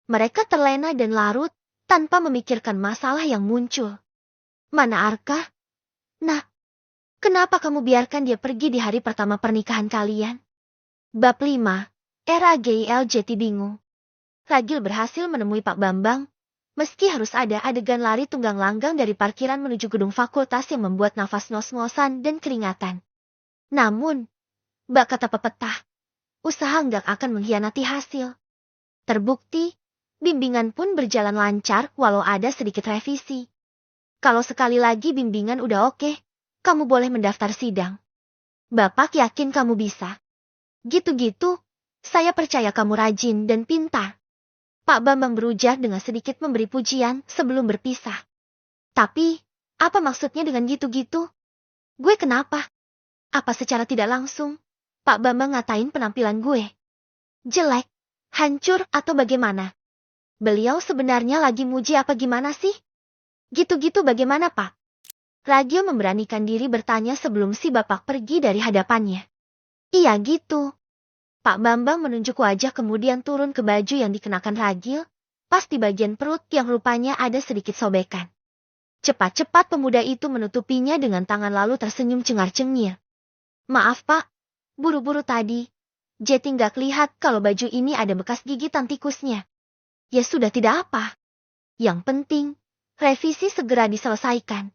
Mereka terlena dan larut, tanpa memikirkan masalah yang muncul. Mana Arka? Nah, kenapa kamu biarkan dia pergi di hari pertama pernikahan kalian? Bab 5. RAGILJT bingung. Ragil berhasil menemui Pak Bambang. Meski harus ada adegan lari tunggang langgang dari parkiran menuju gedung fakultas yang membuat nafas ngos-ngosan dan keringatan. Namun, bak kata pepetah, usaha nggak akan mengkhianati hasil. Terbukti, bimbingan pun berjalan lancar walau ada sedikit revisi. Kalau sekali lagi bimbingan udah oke, kamu boleh mendaftar sidang. Bapak yakin kamu bisa. Gitu-gitu, saya percaya kamu rajin dan pintar. Pak Bambang berujar dengan sedikit memberi pujian sebelum berpisah. Tapi, apa maksudnya dengan gitu-gitu? Gue kenapa? Apa secara tidak langsung, Pak Bambang ngatain penampilan gue? Jelek, hancur atau bagaimana? Beliau sebenarnya lagi muji apa gimana sih? Gitu-gitu bagaimana Pak? Ragil memberanikan diri bertanya sebelum si bapak pergi dari hadapannya. Iya gitu. Pak Bambang menunjuk wajah kemudian turun ke baju yang dikenakan Ragil, pas di bagian perut yang rupanya ada sedikit sobekan. Cepat-cepat pemuda itu menutupinya dengan tangan lalu tersenyum cengar-cengir. Maaf Pak, buru-buru tadi. Jeti nggak lihat kalau baju ini ada bekas gigitan tikusnya. Ya sudah tidak apa. Yang penting, revisi segera diselesaikan.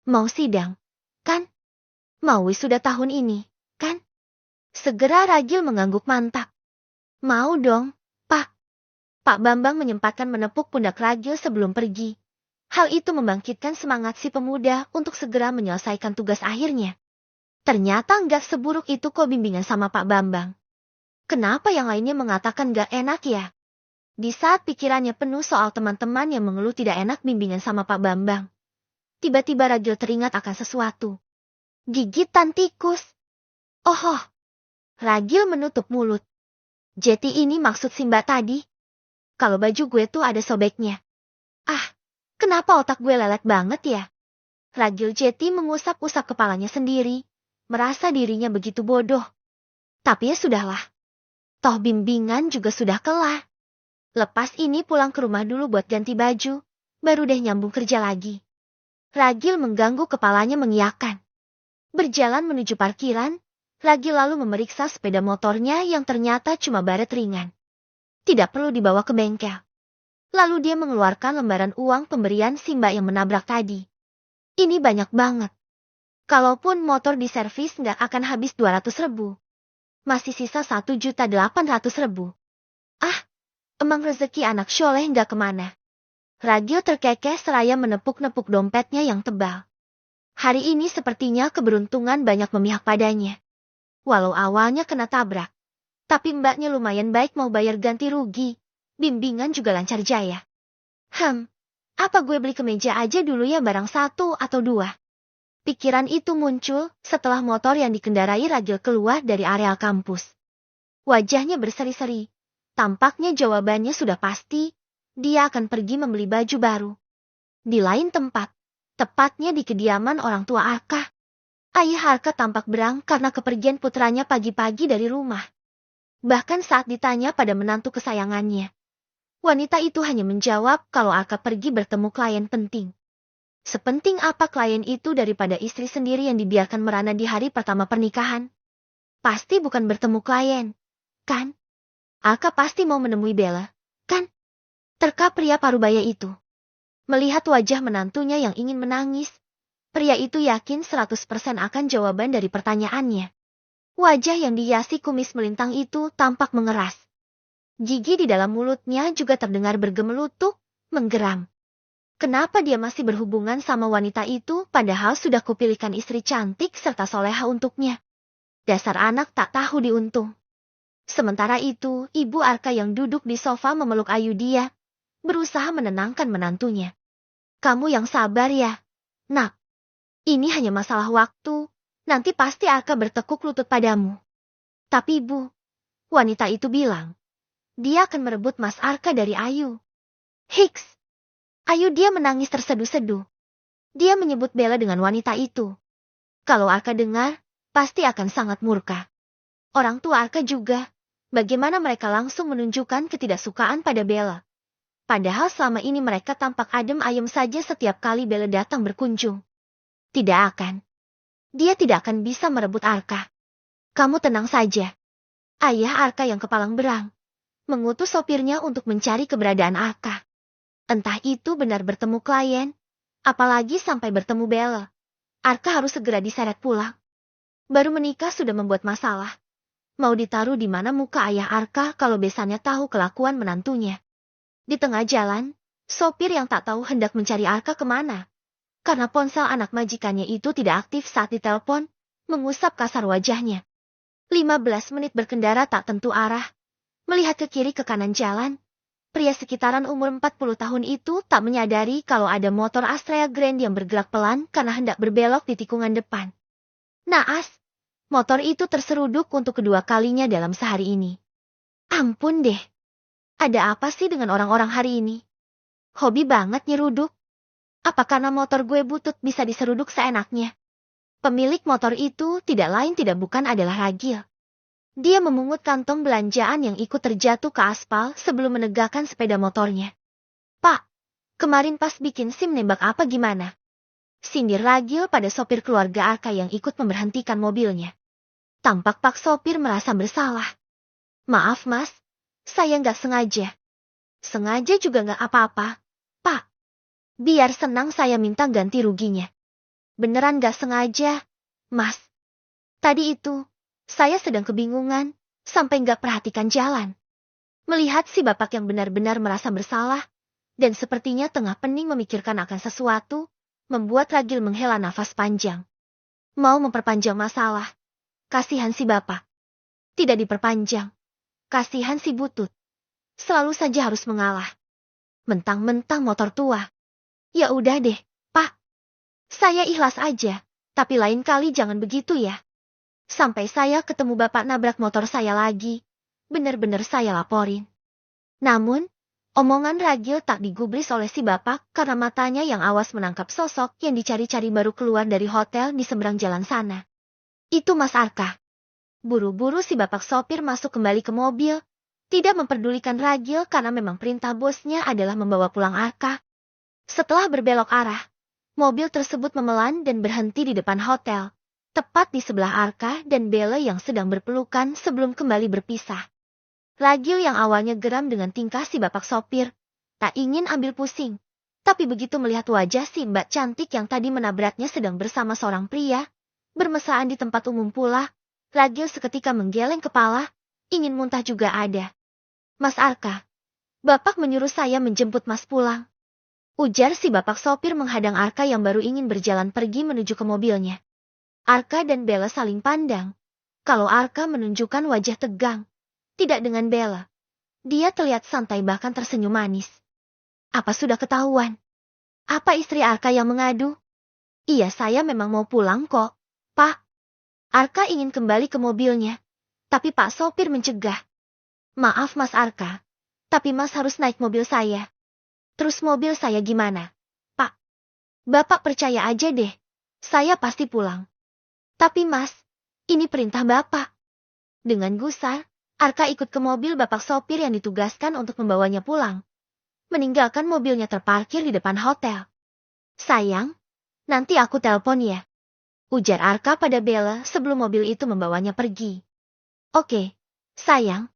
Mau sidang, kan? Mau wisuda tahun ini, kan? Segera Ragil mengangguk mantap. Mau dong, Pak. Pak Bambang menyempatkan menepuk pundak Ragil sebelum pergi. Hal itu membangkitkan semangat si pemuda untuk segera menyelesaikan tugas akhirnya. Ternyata nggak seburuk itu kok bimbingan sama Pak Bambang. Kenapa yang lainnya mengatakan nggak enak ya? Di saat pikirannya penuh soal teman-teman yang mengeluh tidak enak bimbingan sama Pak Bambang. Tiba-tiba Ragil teringat akan sesuatu. Gigitan tikus. Oh. Ragil menutup mulut. Jeti ini maksud si Mbak tadi. Kalau baju gue tuh ada sobeknya. Ah, kenapa otak gue lelet banget ya? Ragil Jeti mengusap-usap kepalanya sendiri. Merasa dirinya begitu bodoh. Tapi ya sudahlah. Toh bimbingan juga sudah kelar. Lepas ini pulang ke rumah dulu buat ganti baju. Baru deh nyambung kerja lagi. Ragil mengganggu kepalanya mengiyakan. Berjalan menuju parkiran. Ragil lalu memeriksa sepeda motornya yang ternyata cuma baret ringan. Tidak perlu dibawa ke bengkel. Lalu dia mengeluarkan lembaran uang pemberian si Mbak yang menabrak tadi. Ini banyak banget. Kalaupun motor diservis nggak akan habis 200.000. Masih sisa 1.800.000. Ah, emang rezeki anak soleh nggak kemana. Ragil terkekeh seraya menepuk-nepuk dompetnya yang tebal. Hari ini sepertinya keberuntungan banyak memihak padanya. Walau awalnya kena tabrak, tapi mbaknya lumayan baik mau bayar ganti rugi. Bimbingan juga lancar jaya. Apa gue beli kemeja aja dulu ya barang 1 atau 2? Pikiran itu muncul setelah motor yang dikendarai Ragil keluar dari areal kampus. Wajahnya berseri-seri. Tampaknya jawabannya sudah pasti, dia akan pergi membeli baju baru. Di lain tempat, tepatnya di kediaman orang tua Arka. Ayah Arka tampak berang karena kepergian putranya pagi-pagi dari rumah. Bahkan saat ditanya pada menantu kesayangannya, wanita itu hanya menjawab kalau Arka pergi bertemu klien penting. Sepenting apa klien itu daripada istri sendiri yang dibiarkan merana di hari pertama pernikahan? Pasti bukan bertemu klien, kan? Arka pasti mau menemui Bella, kan? Terka pria parubaya itu. Melihat wajah menantunya yang ingin menangis, pria itu yakin 100% akan jawaban dari pertanyaannya. Wajah yang dihiasi kumis melintang itu tampak mengeras. Gigi di dalam mulutnya juga terdengar bergemelutuk, menggeram. Kenapa dia masih berhubungan sama wanita itu padahal sudah kupilihkan istri cantik serta soleha untuknya? Dasar anak tak tahu diuntung. Sementara itu, Ibu Arka yang duduk di sofa memeluk Ayu dia, berusaha menenangkan menantunya. Kamu yang sabar ya, nak. Ini hanya masalah waktu. Nanti pasti Arka bertekuk lutut padamu. Tapi Bu, wanita itu bilang, dia akan merebut Mas Arka dari Ayu. Hiks. Ayu dia menangis terseduh-seduh. Dia menyebut Bella dengan wanita itu. Kalau Arka dengar, pasti akan sangat murka. Orang tua Arka juga. Bagaimana mereka langsung menunjukkan ketidaksukaan pada Bella. Padahal selama ini mereka tampak adem ayem saja setiap kali Bella datang berkunjung. Tidak akan. Dia tidak akan bisa merebut Arka. Kamu tenang saja. Ayah Arka yang kepalang berang mengutus sopirnya untuk mencari keberadaan Arka. Entah itu benar bertemu klien, apalagi sampai bertemu Bella. Arka harus segera diseret pulang. Baru menikah sudah membuat masalah. Mau ditaruh di mana muka ayah Arka kalau besannya tahu kelakuan menantunya. Di tengah jalan, sopir yang tak tahu hendak mencari Arka kemana. Karena ponsel anak majikannya itu tidak aktif saat ditelepon, mengusap kasar wajahnya. 15 menit berkendara tak tentu arah. Melihat ke kiri ke kanan jalan, pria sekitaran umur 40 tahun itu tak menyadari kalau ada motor Astrea Grand yang bergerak pelan karena hendak berbelok di tikungan depan. Naas, motor itu terseruduk untuk kedua kalinya dalam sehari ini. Ampun deh, ada apa sih dengan orang-orang hari ini? Hobi banget nyeruduk. Apa karena motor gue butut bisa diseruduk seenaknya? Pemilik motor itu tidak lain tidak bukan adalah Ragil. Dia memungut kantong belanjaan yang ikut terjatuh ke aspal sebelum menegakkan sepeda motornya. Pak, kemarin pas bikin SIM nembak apa gimana? Sindir Ragil pada sopir keluarga Arka yang ikut memberhentikan mobilnya. Tampak Pak sopir merasa bersalah. Maaf mas, saya nggak sengaja. Sengaja juga nggak apa-apa, Pak. Biar senang saya minta ganti ruginya. Beneran gak sengaja, Mas. Tadi itu, saya sedang kebingungan, sampai gak perhatikan jalan. Melihat si bapak yang benar-benar merasa bersalah, dan sepertinya tengah pening memikirkan akan sesuatu, membuat Ragil menghela nafas panjang. Mau memperpanjang masalah. Kasihan si bapak. Tidak diperpanjang. Kasihan si butut. Selalu saja harus mengalah. Mentang-mentang motor tua. Ya udah deh, Pak. Saya ikhlas aja, tapi lain kali jangan begitu ya. Sampai saya ketemu bapak nabrak motor saya lagi, benar-benar saya laporin. Namun, omongan Ragil tak digubris oleh si bapak karena matanya yang awas menangkap sosok yang dicari-cari baru keluar dari hotel di seberang jalan sana. Itu Mas Arka. Buru-buru si bapak sopir masuk kembali ke mobil, tidak memperdulikan Ragil karena memang perintah bosnya adalah membawa pulang Arka. Setelah berbelok arah, mobil tersebut memelan dan berhenti di depan hotel, tepat di sebelah Arka dan Bella yang sedang berpelukan sebelum kembali berpisah. Ragil yang awalnya geram dengan tingkah si bapak sopir, tak ingin ambil pusing. Tapi begitu melihat wajah si mbak cantik yang tadi menabraknya sedang bersama seorang pria, bermesraan di tempat umum pula, Ragil seketika menggeleng kepala, ingin muntah juga ada. Mas Arka, bapak menyuruh saya menjemput mas pulang. Ujar si bapak sopir menghadang Arka yang baru ingin berjalan pergi menuju ke mobilnya. Arka dan Bella saling pandang. Kalau Arka menunjukkan wajah tegang. Tidak dengan Bella. Dia terlihat santai bahkan tersenyum manis. Apa sudah ketahuan? Apa istri Arka yang mengadu? Iya saya memang mau pulang kok, Pak. Arka ingin kembali ke mobilnya. Tapi Pak sopir mencegah. Maaf Mas Arka. Tapi Mas harus naik mobil saya. Terus mobil saya gimana? Pak, Bapak percaya aja deh. Saya pasti pulang. Tapi Mas, ini perintah Bapak. Dengan gusar, Arka ikut ke mobil bapak sopir yang ditugaskan untuk membawanya pulang. Meninggalkan mobilnya terparkir di depan hotel. Sayang, nanti aku telepon ya. Ujar Arka pada Bella sebelum mobil itu membawanya pergi. Oke, sayang.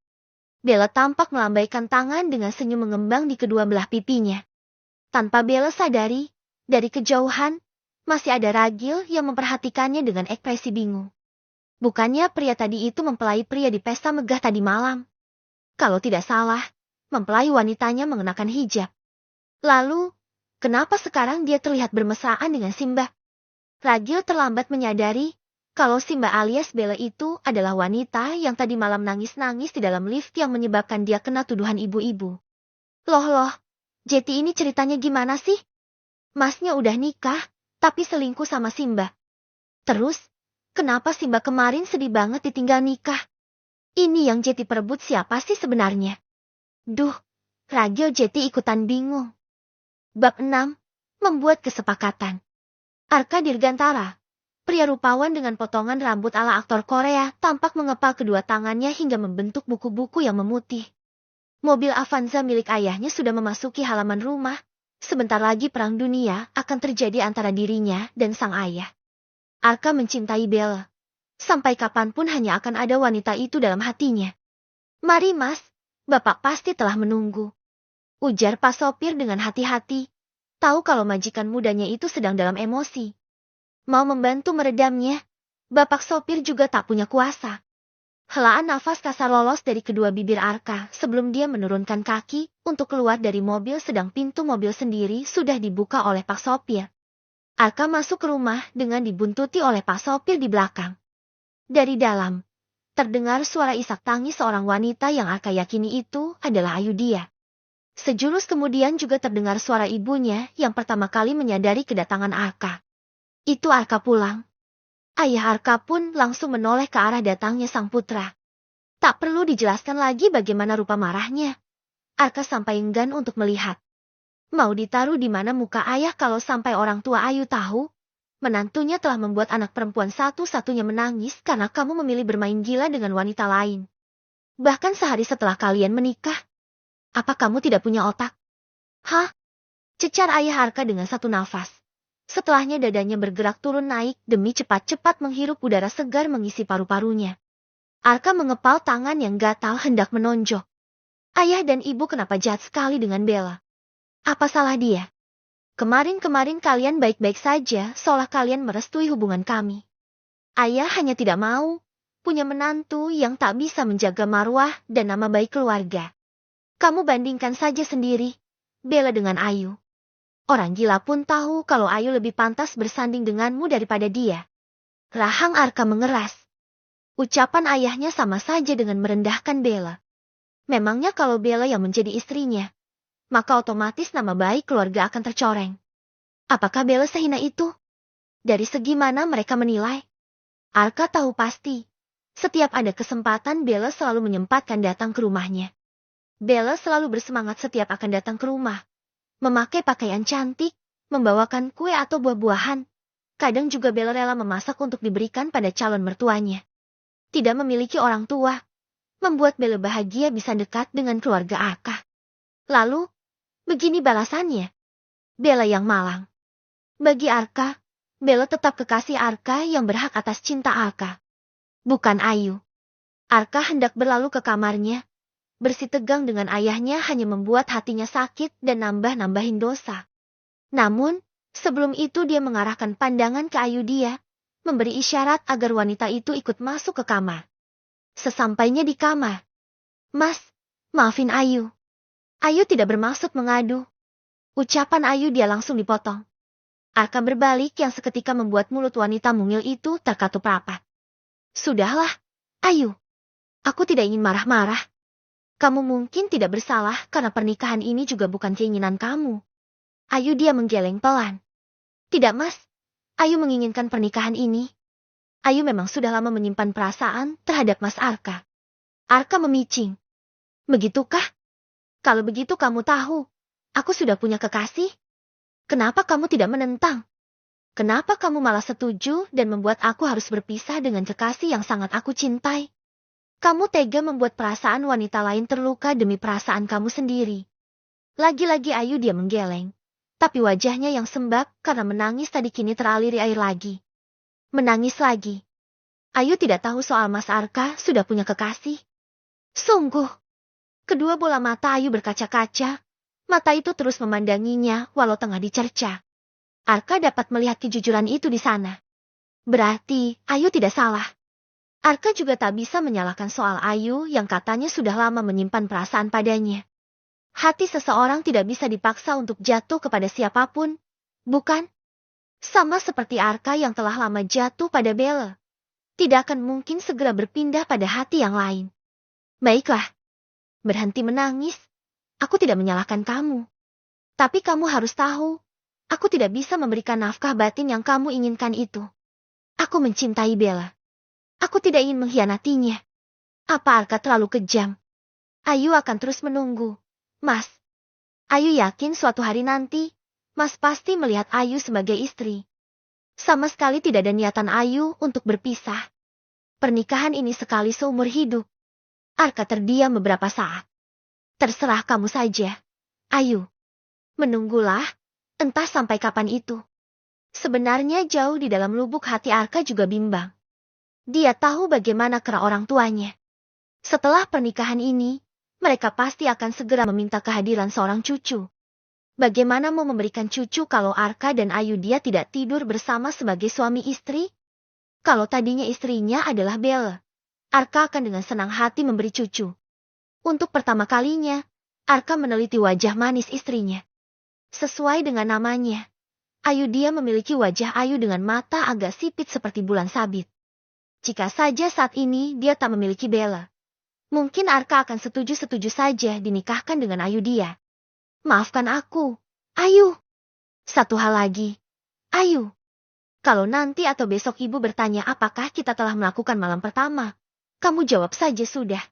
Bella tampak melambaikan tangan dengan senyum mengembang di kedua belah pipinya. Tanpa Bella sadari, dari kejauhan, masih ada Ragil yang memperhatikannya dengan ekspresi bingung. Bukannya pria tadi itu mempelai pria di pesta megah tadi malam. Kalau tidak salah, mempelai wanitanya mengenakan hijab. Lalu, kenapa sekarang dia terlihat bermesraan dengan Simba? Ragil terlambat menyadari, kalau Simba alias Bella itu adalah wanita yang tadi malam nangis-nangis di dalam lift yang menyebabkan dia kena tuduhan ibu-ibu. Loh, Jeti ini ceritanya gimana sih? Masnya udah nikah, tapi selingkuh sama Simba. Terus, kenapa Simba kemarin sedih banget ditinggal nikah? Ini yang Jeti perebut siapa sih sebenarnya? Duh, Ragil Jeti ikutan bingung. Bab 6. Membuat kesepakatan. Arka Dirgantara, pria rupawan dengan potongan rambut ala aktor Korea, tampak mengepal kedua tangannya hingga membentuk buku-buku yang memutih. Mobil Avanza milik ayahnya sudah memasuki halaman rumah. Sebentar lagi perang dunia akan terjadi antara dirinya dan sang ayah. Arka mencintai Bella. Sampai kapanpun hanya akan ada wanita itu dalam hatinya. Mari mas, bapak pasti telah menunggu. Ujar Pak Sopir dengan hati-hati. Tahu kalau majikan mudanya itu sedang dalam emosi. Mau membantu meredamnya, bapak sopir juga tak punya kuasa. Helaan nafas kasar lolos dari kedua bibir Arka sebelum dia menurunkan kaki untuk keluar dari mobil sedang pintu mobil sendiri sudah dibuka oleh Pak Sopir. Arka masuk ke rumah dengan dibuntuti oleh Pak Sopir di belakang. Dari dalam, terdengar suara isak tangis seorang wanita yang Arka yakini itu adalah Ayudhya. Sejurus kemudian juga terdengar suara ibunya yang pertama kali menyadari kedatangan Arka. Itu Arka pulang. Ayah Arka pun langsung menoleh ke arah datangnya sang putra. Tak perlu dijelaskan lagi bagaimana rupa marahnya. Arka sampai enggan untuk melihat. Mau ditaruh di mana muka ayah kalau sampai orang tua Ayu tahu? Menantunya telah membuat anak perempuan satu-satunya menangis karena kamu memilih bermain gila dengan wanita lain. Bahkan sehari setelah kalian menikah. Apa kamu tidak punya otak? Hah? Cecar ayah Arka dengan satu nafas. Setelahnya dadanya bergerak turun naik demi cepat-cepat menghirup udara segar mengisi paru-parunya. Arka mengepal tangan yang gatal hendak menonjok. Ayah dan ibu kenapa jahat sekali dengan Bella? Apa salah dia? Kemarin-kemarin kalian baik-baik saja seolah kalian merestui hubungan kami. Ayah hanya tidak mau punya menantu yang tak bisa menjaga marwah dan nama baik keluarga. Kamu bandingkan saja sendiri, Bella dengan Ayu. Orang gila pun tahu kalau Ayu lebih pantas bersanding denganmu daripada dia. Rahang Arka mengeras. Ucapan ayahnya sama saja dengan merendahkan Bella. Memangnya kalau Bella yang menjadi istrinya, maka otomatis nama baik keluarga akan tercoreng. Apakah Bella sehina itu? Dari segi mana mereka menilai? Arka tahu pasti. Setiap ada kesempatan Bella selalu menyempatkan datang ke rumahnya. Bella selalu bersemangat setiap akan datang ke rumah. Memakai pakaian cantik, membawakan kue atau buah-buahan. Kadang juga Bella rela memasak untuk diberikan pada calon mertuanya. Tidak memiliki orang tua, membuat Bella bahagia bisa dekat dengan keluarga Arka. Lalu, begini balasannya. Bella yang malang. Bagi Arka, Bella tetap kekasih Arka yang berhak atas cinta Arka. Bukan Ayu. Arka hendak berlalu ke kamarnya. Bersitegang dengan ayahnya hanya membuat hatinya sakit dan nambah-nambahin dosa. Namun, sebelum itu dia mengarahkan pandangan ke Ayudhya, memberi isyarat agar wanita itu ikut masuk ke kamar. Sesampainya di kamar. Mas, maafin Ayu. Ayu tidak bermaksud mengadu. Ucapan Ayudhya langsung dipotong. Arka berbalik yang seketika membuat mulut wanita mungil itu terkatup rapat. Sudahlah, Ayu. Aku tidak ingin marah-marah. Kamu mungkin tidak bersalah karena pernikahan ini juga bukan keinginan kamu. Ayudhya menggeleng pelan. Tidak mas, Ayu menginginkan pernikahan ini. Ayu memang sudah lama menyimpan perasaan terhadap Mas Arka. Arka memicing. Begitukah? Kalau begitu kamu tahu, aku sudah punya kekasih. Kenapa kamu tidak menentang? Kenapa kamu malah setuju dan membuat aku harus berpisah dengan kekasih yang sangat aku cintai? Kamu tega membuat perasaan wanita lain terluka demi perasaan kamu sendiri. Lagi-lagi Ayudhya menggeleng. Tapi wajahnya yang sembab karena menangis tadi kini teraliri air lagi. Menangis lagi. Ayu tidak tahu soal Mas Arka sudah punya kekasih. Sungguh. Kedua bola mata Ayu berkaca-kaca. Mata itu terus memandanginya walau tengah dicerca. Arka dapat melihat kejujuran itu di sana. Berarti Ayu tidak salah. Arka juga tak bisa menyalahkan soal Ayu yang katanya sudah lama menyimpan perasaan padanya. Hati seseorang tidak bisa dipaksa untuk jatuh kepada siapapun, bukan? Sama seperti Arka yang telah lama jatuh pada Bella. Tidak akan mungkin segera berpindah pada hati yang lain. Baiklah. Berhenti menangis. Aku tidak menyalahkan kamu. Tapi kamu harus tahu, Aku tidak bisa memberikan nafkah batin yang kamu inginkan itu. Aku mencintai Bella. Aku tidak ingin mengkhianatinya. Apa Arka terlalu kejam? Ayu akan terus menunggu. Mas. Ayu yakin suatu hari nanti, Mas pasti melihat Ayu sebagai istri. Sama sekali tidak ada niatan Ayu untuk berpisah. Pernikahan ini sekali seumur hidup. Arka terdiam beberapa saat. Terserah kamu saja. Ayu. Menunggulah, entah sampai kapan itu. Sebenarnya jauh di dalam lubuk hati Arka juga bimbang. Dia tahu bagaimana kera orang tuanya. Setelah pernikahan ini, mereka pasti akan segera meminta kehadiran seorang cucu. Bagaimana mau memberikan cucu kalau Arka dan Ayu dia tidak tidur bersama sebagai suami istri? Kalau tadinya istrinya adalah Bella, Arka akan dengan senang hati memberi cucu. Untuk pertama kalinya, Arka meneliti wajah manis istrinya. Sesuai dengan namanya, Ayu dia memiliki wajah Ayu dengan mata agak sipit seperti bulan sabit. Jika saja saat ini dia tak memiliki Bella, mungkin Arka akan setuju-setuju saja dinikahkan dengan Ayu dia. Maafkan aku, Ayu. Satu hal lagi, Ayu. Kalau nanti atau besok ibu bertanya apakah kita telah melakukan malam pertama, kamu jawab saja sudah.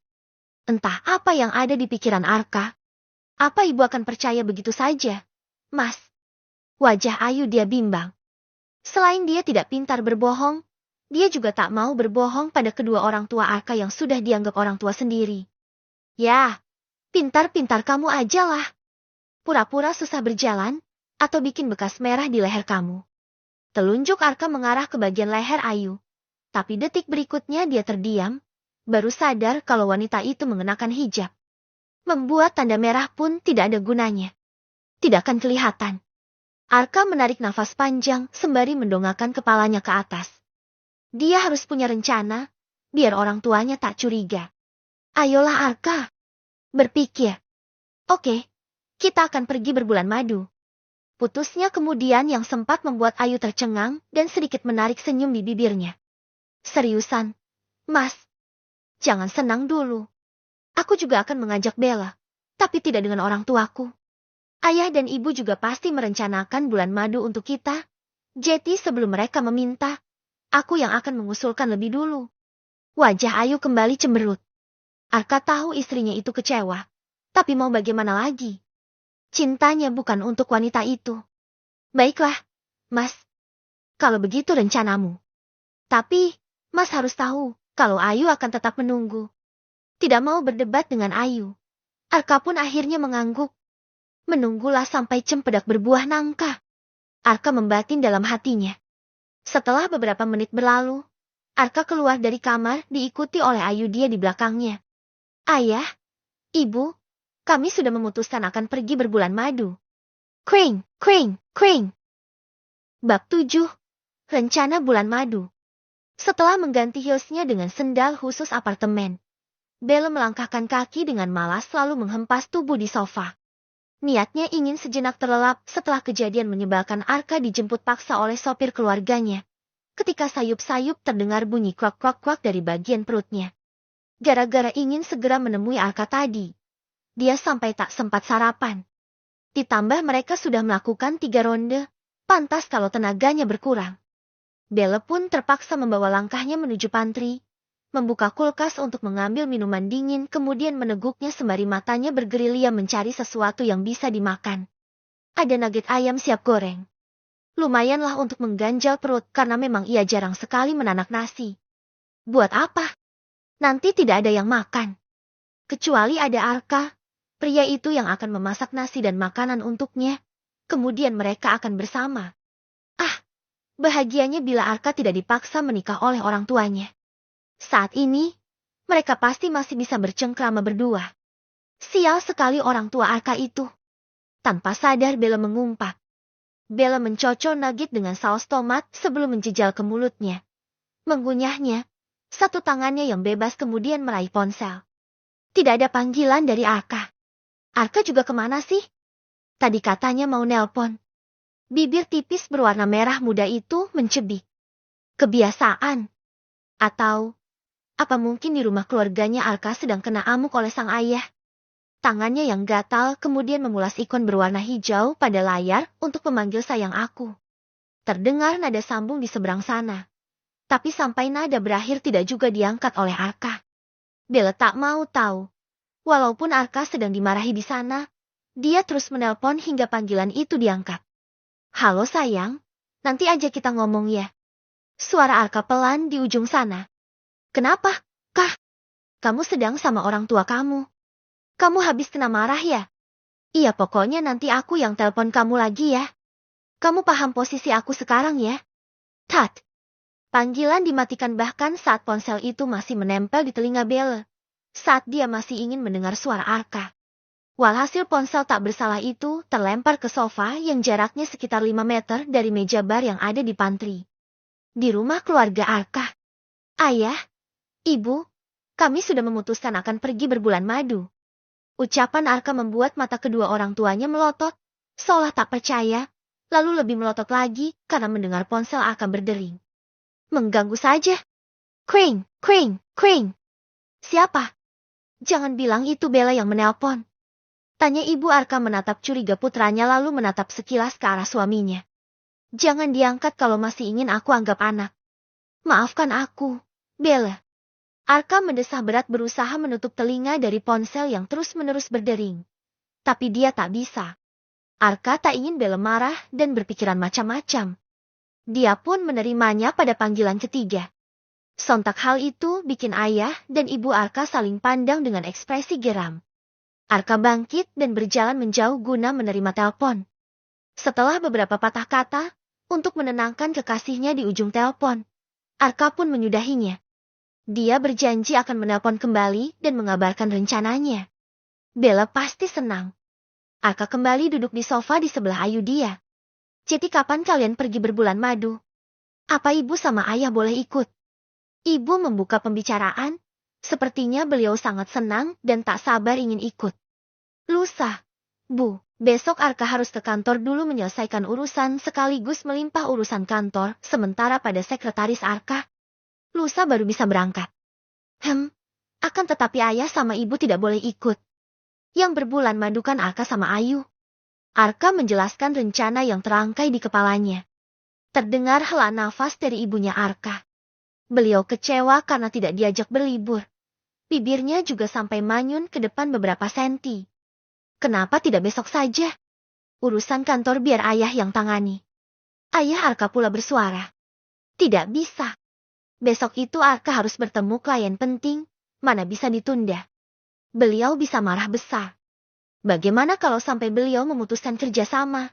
Entah apa yang ada di pikiran Arka. Apa ibu akan percaya begitu saja? Mas. Wajah Ayu dia bimbang. Selain dia tidak pintar berbohong, dia juga tak mau berbohong pada kedua orang tua Arka yang sudah dianggap orang tua sendiri. Ya, pintar-pintar kamu ajalah. Pura-pura susah berjalan, atau bikin bekas merah di leher kamu. Telunjuk Arka mengarah ke bagian leher Ayu. Tapi detik berikutnya dia terdiam, baru sadar kalau wanita itu mengenakan hijab. Membuat tanda merah pun tidak ada gunanya. Tidak akan kelihatan. Arka menarik nafas panjang sembari mendongakkan kepalanya ke atas. Dia harus punya rencana, biar orang tuanya tak curiga. Ayolah Arka. Berpikir. Oke, kita akan pergi berbulan madu. Putusnya kemudian yang sempat membuat Ayu tercengang dan sedikit menarik senyum di bibirnya. Seriusan, Mas. Jangan senang dulu. Aku juga akan mengajak Bella, tapi tidak dengan orang tuaku. Ayah dan ibu juga pasti merencanakan bulan madu untuk kita. Jadi sebelum mereka meminta, aku yang akan mengusulkan lebih dulu. Wajah Ayu kembali cemberut. Arka tahu istrinya itu kecewa, tapi mau bagaimana lagi? Cintanya bukan untuk wanita itu. Baiklah, Mas. Kalau begitu rencanamu. Tapi, Mas harus tahu, kalau Ayu akan tetap menunggu. Tidak mau berdebat dengan Ayu. Arka pun akhirnya mengangguk. Menunggulah sampai cempedak berbuah nangka. Arka membatin dalam hatinya. Setelah beberapa menit berlalu, Arka keluar dari kamar diikuti oleh Ayu dia di belakangnya. Ayah, Ibu, kami sudah memutuskan akan pergi berbulan madu. Kring, kring, kring. Bab 7. Rencana bulan madu. Setelah mengganti heelsnya dengan sendal khusus apartemen, Bella melangkahkan kaki dengan malas lalu menghempas tubuh di sofa. Niatnya ingin sejenak terlelap setelah kejadian menyebalkan Arka dijemput paksa oleh sopir keluarganya. Ketika sayup-sayup terdengar bunyi krok-krok-krok dari bagian perutnya. Gara-gara ingin segera menemui Arka tadi, dia sampai tak sempat sarapan. Ditambah mereka sudah melakukan 3 ronde, pantas kalau tenaganya berkurang. Bella pun terpaksa membawa langkahnya menuju pantry, membuka kulkas untuk mengambil minuman dingin kemudian meneguknya sembari matanya bergerilya mencari sesuatu yang bisa dimakan. Ada nugget ayam siap goreng. Lumayanlah untuk mengganjal perut karena memang ia jarang sekali menanak nasi. Buat apa? Nanti tidak ada yang makan. Kecuali ada Arka, pria itu yang akan memasak nasi dan makanan untuknya. Kemudian mereka akan bersama. Ah, bahagianya bila Arka tidak dipaksa menikah oleh orang tuanya. Saat ini, mereka pasti masih bisa bercengkrama berdua. Sial sekali orang tua Arka itu. Tanpa sadar Bella mengumpat. Bella mencocol nugget dengan saus tomat sebelum menjejal ke mulutnya. Mengunyahnya, satu tangannya yang bebas kemudian meraih ponsel. Tidak ada panggilan dari Arka. Arka juga kemana sih? Tadi katanya mau nelpon. Bibir tipis berwarna merah muda itu mencebik. Kebiasaan. Atau, apa mungkin di rumah keluarganya Arka sedang kena amuk oleh sang ayah? Tangannya yang gatal kemudian memulas ikon berwarna hijau pada layar untuk memanggil sayang aku. Terdengar nada sambung di seberang sana. Tapi sampai nada berakhir tidak juga diangkat oleh Arka. Bella tak mau tahu. Walaupun Arka sedang dimarahi di sana, dia terus menelpon hingga panggilan itu diangkat. Halo sayang, nanti aja kita ngomong ya. Suara Arka pelan di ujung sana. Kenapa, Kah? Kamu sedang sama orang tua kamu. Kamu habis kena marah ya? Iya pokoknya nanti aku yang telepon kamu lagi ya. Kamu paham posisi aku sekarang ya? Tat. Panggilan dimatikan bahkan saat ponsel itu masih menempel di telinga Bella. Saat dia masih ingin mendengar suara Arka. Walhasil ponsel tak bersalah itu terlempar ke sofa yang jaraknya sekitar 5 meter dari meja bar yang ada di pantry. Di rumah keluarga Arka. Ayah, Ibu, kami sudah memutuskan akan pergi berbulan madu. Ucapan Arka membuat mata kedua orang tuanya melotot, seolah tak percaya, lalu lebih melotot lagi karena mendengar ponsel Arka berdering. Mengganggu saja. Kring, kring, kring. Siapa? Jangan bilang itu Bella yang menelpon. Tanya ibu Arka menatap curiga putranya lalu menatap sekilas ke arah suaminya. Jangan diangkat kalau masih ingin aku anggap anak. Maafkan aku, Bella. Arka mendesah berat berusaha menutup telinga dari ponsel yang terus-menerus berdering. Tapi dia tak bisa. Arka tak ingin Bella marah dan berpikiran macam-macam. Dia pun menerimanya pada panggilan ketiga. Sontak hal itu bikin ayah dan ibu Arka saling pandang dengan ekspresi geram. Arka bangkit dan berjalan menjauh guna menerima telepon. Setelah beberapa patah kata, untuk menenangkan kekasihnya di ujung telepon, Arka pun menyudahinya. Dia berjanji akan menelpon kembali dan mengabarkan rencananya. Bella pasti senang. Arka kembali duduk di sofa di sebelah Ayu dia. Jadi kapan kalian pergi berbulan madu? Apa ibu sama ayah boleh ikut? Ibu membuka pembicaraan. Sepertinya beliau sangat senang dan tak sabar ingin ikut. Lusa, Bu, besok Arka harus ke kantor dulu menyelesaikan urusan sekaligus melimpah urusan kantor, sementara pada sekretaris Arka. Lusa baru bisa berangkat. Akan tetapi ayah sama ibu tidak boleh ikut. Yang berbulan madu kan Arka sama Ayu. Arka menjelaskan rencana yang terangkai di kepalanya. Terdengar hela nafas dari ibunya Arka. Beliau kecewa karena tidak diajak berlibur. Bibirnya juga sampai manyun ke depan beberapa senti. Kenapa tidak besok saja? Urusan kantor biar ayah yang tangani. Ayah Arka pula bersuara. Tidak bisa. Besok itu Arka harus bertemu klien penting, mana bisa ditunda. Beliau bisa marah besar. Bagaimana kalau sampai beliau memutuskan kerjasama?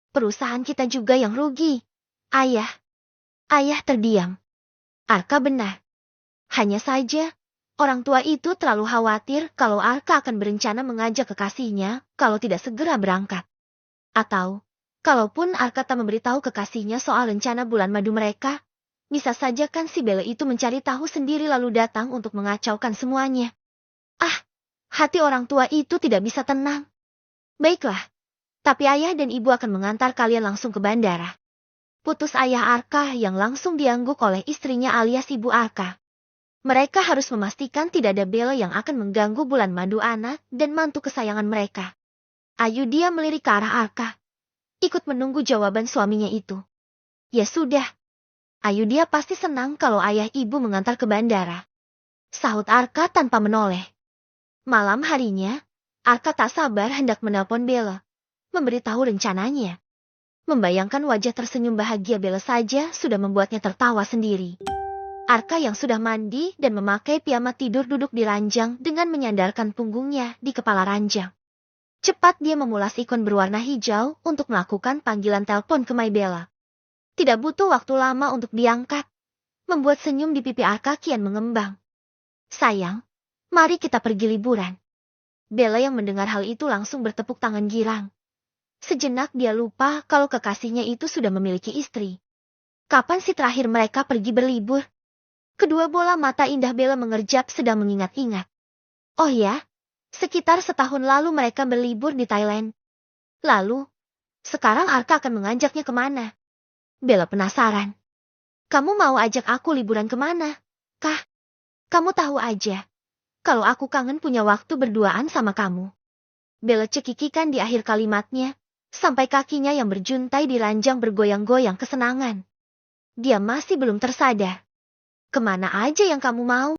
Perusahaan kita juga yang rugi. Ayah. Ayah terdiam. Arka benar. Hanya saja, orang tua itu terlalu khawatir kalau Arka akan berencana mengajak kekasihnya kalau tidak segera berangkat. Atau, kalaupun Arka tak memberitahu kekasihnya soal rencana bulan madu mereka, bisa saja kan si Bella itu mencari tahu sendiri lalu datang untuk mengacaukan semuanya. Hati orang tua itu tidak bisa tenang. Baiklah, tapi ayah dan ibu akan mengantar kalian langsung ke bandara. Putus ayah Arka yang langsung diangguk oleh istrinya alias ibu Arka. Mereka harus memastikan tidak ada Bella yang akan mengganggu bulan madu anak dan mantu kesayangan mereka. Ayu dia melirik ke arah Arka. Ikut menunggu jawaban suaminya itu. Ya sudah. Ayu dia pasti senang kalau ayah ibu mengantar ke bandara. Sahut Arka tanpa menoleh. Malam harinya, Arka tak sabar hendak menelpon Bella. Memberitahu rencananya. Membayangkan wajah tersenyum bahagia Bella saja sudah membuatnya tertawa sendiri. Arka yang sudah mandi dan memakai piyama tidur duduk di ranjang dengan menyandarkan punggungnya di kepala ranjang. Cepat dia memulas ikon berwarna hijau untuk melakukan panggilan telepon ke My Bella. Tidak butuh waktu lama untuk diangkat. Membuat senyum di pipi Arka kian mengembang. Sayang, mari kita pergi liburan. Bella yang mendengar hal itu langsung bertepuk tangan girang. Sejenak dia lupa kalau kekasihnya itu sudah memiliki istri. Kapan sih terakhir mereka pergi berlibur? Kedua bola mata indah Bella mengerjap sedang mengingat-ingat. Oh ya, sekitar setahun lalu mereka berlibur di Thailand. Lalu, sekarang Arka akan mengajaknya kemana? Bella penasaran. Kamu mau ajak aku liburan kemana? Kah? Kamu tahu aja. Kalau aku kangen punya waktu berduaan sama kamu. Bella cekikikan di akhir kalimatnya, sampai kakinya yang berjuntai di ranjang bergoyang-goyang kesenangan. Dia masih belum tersadar. Kemana aja yang kamu mau?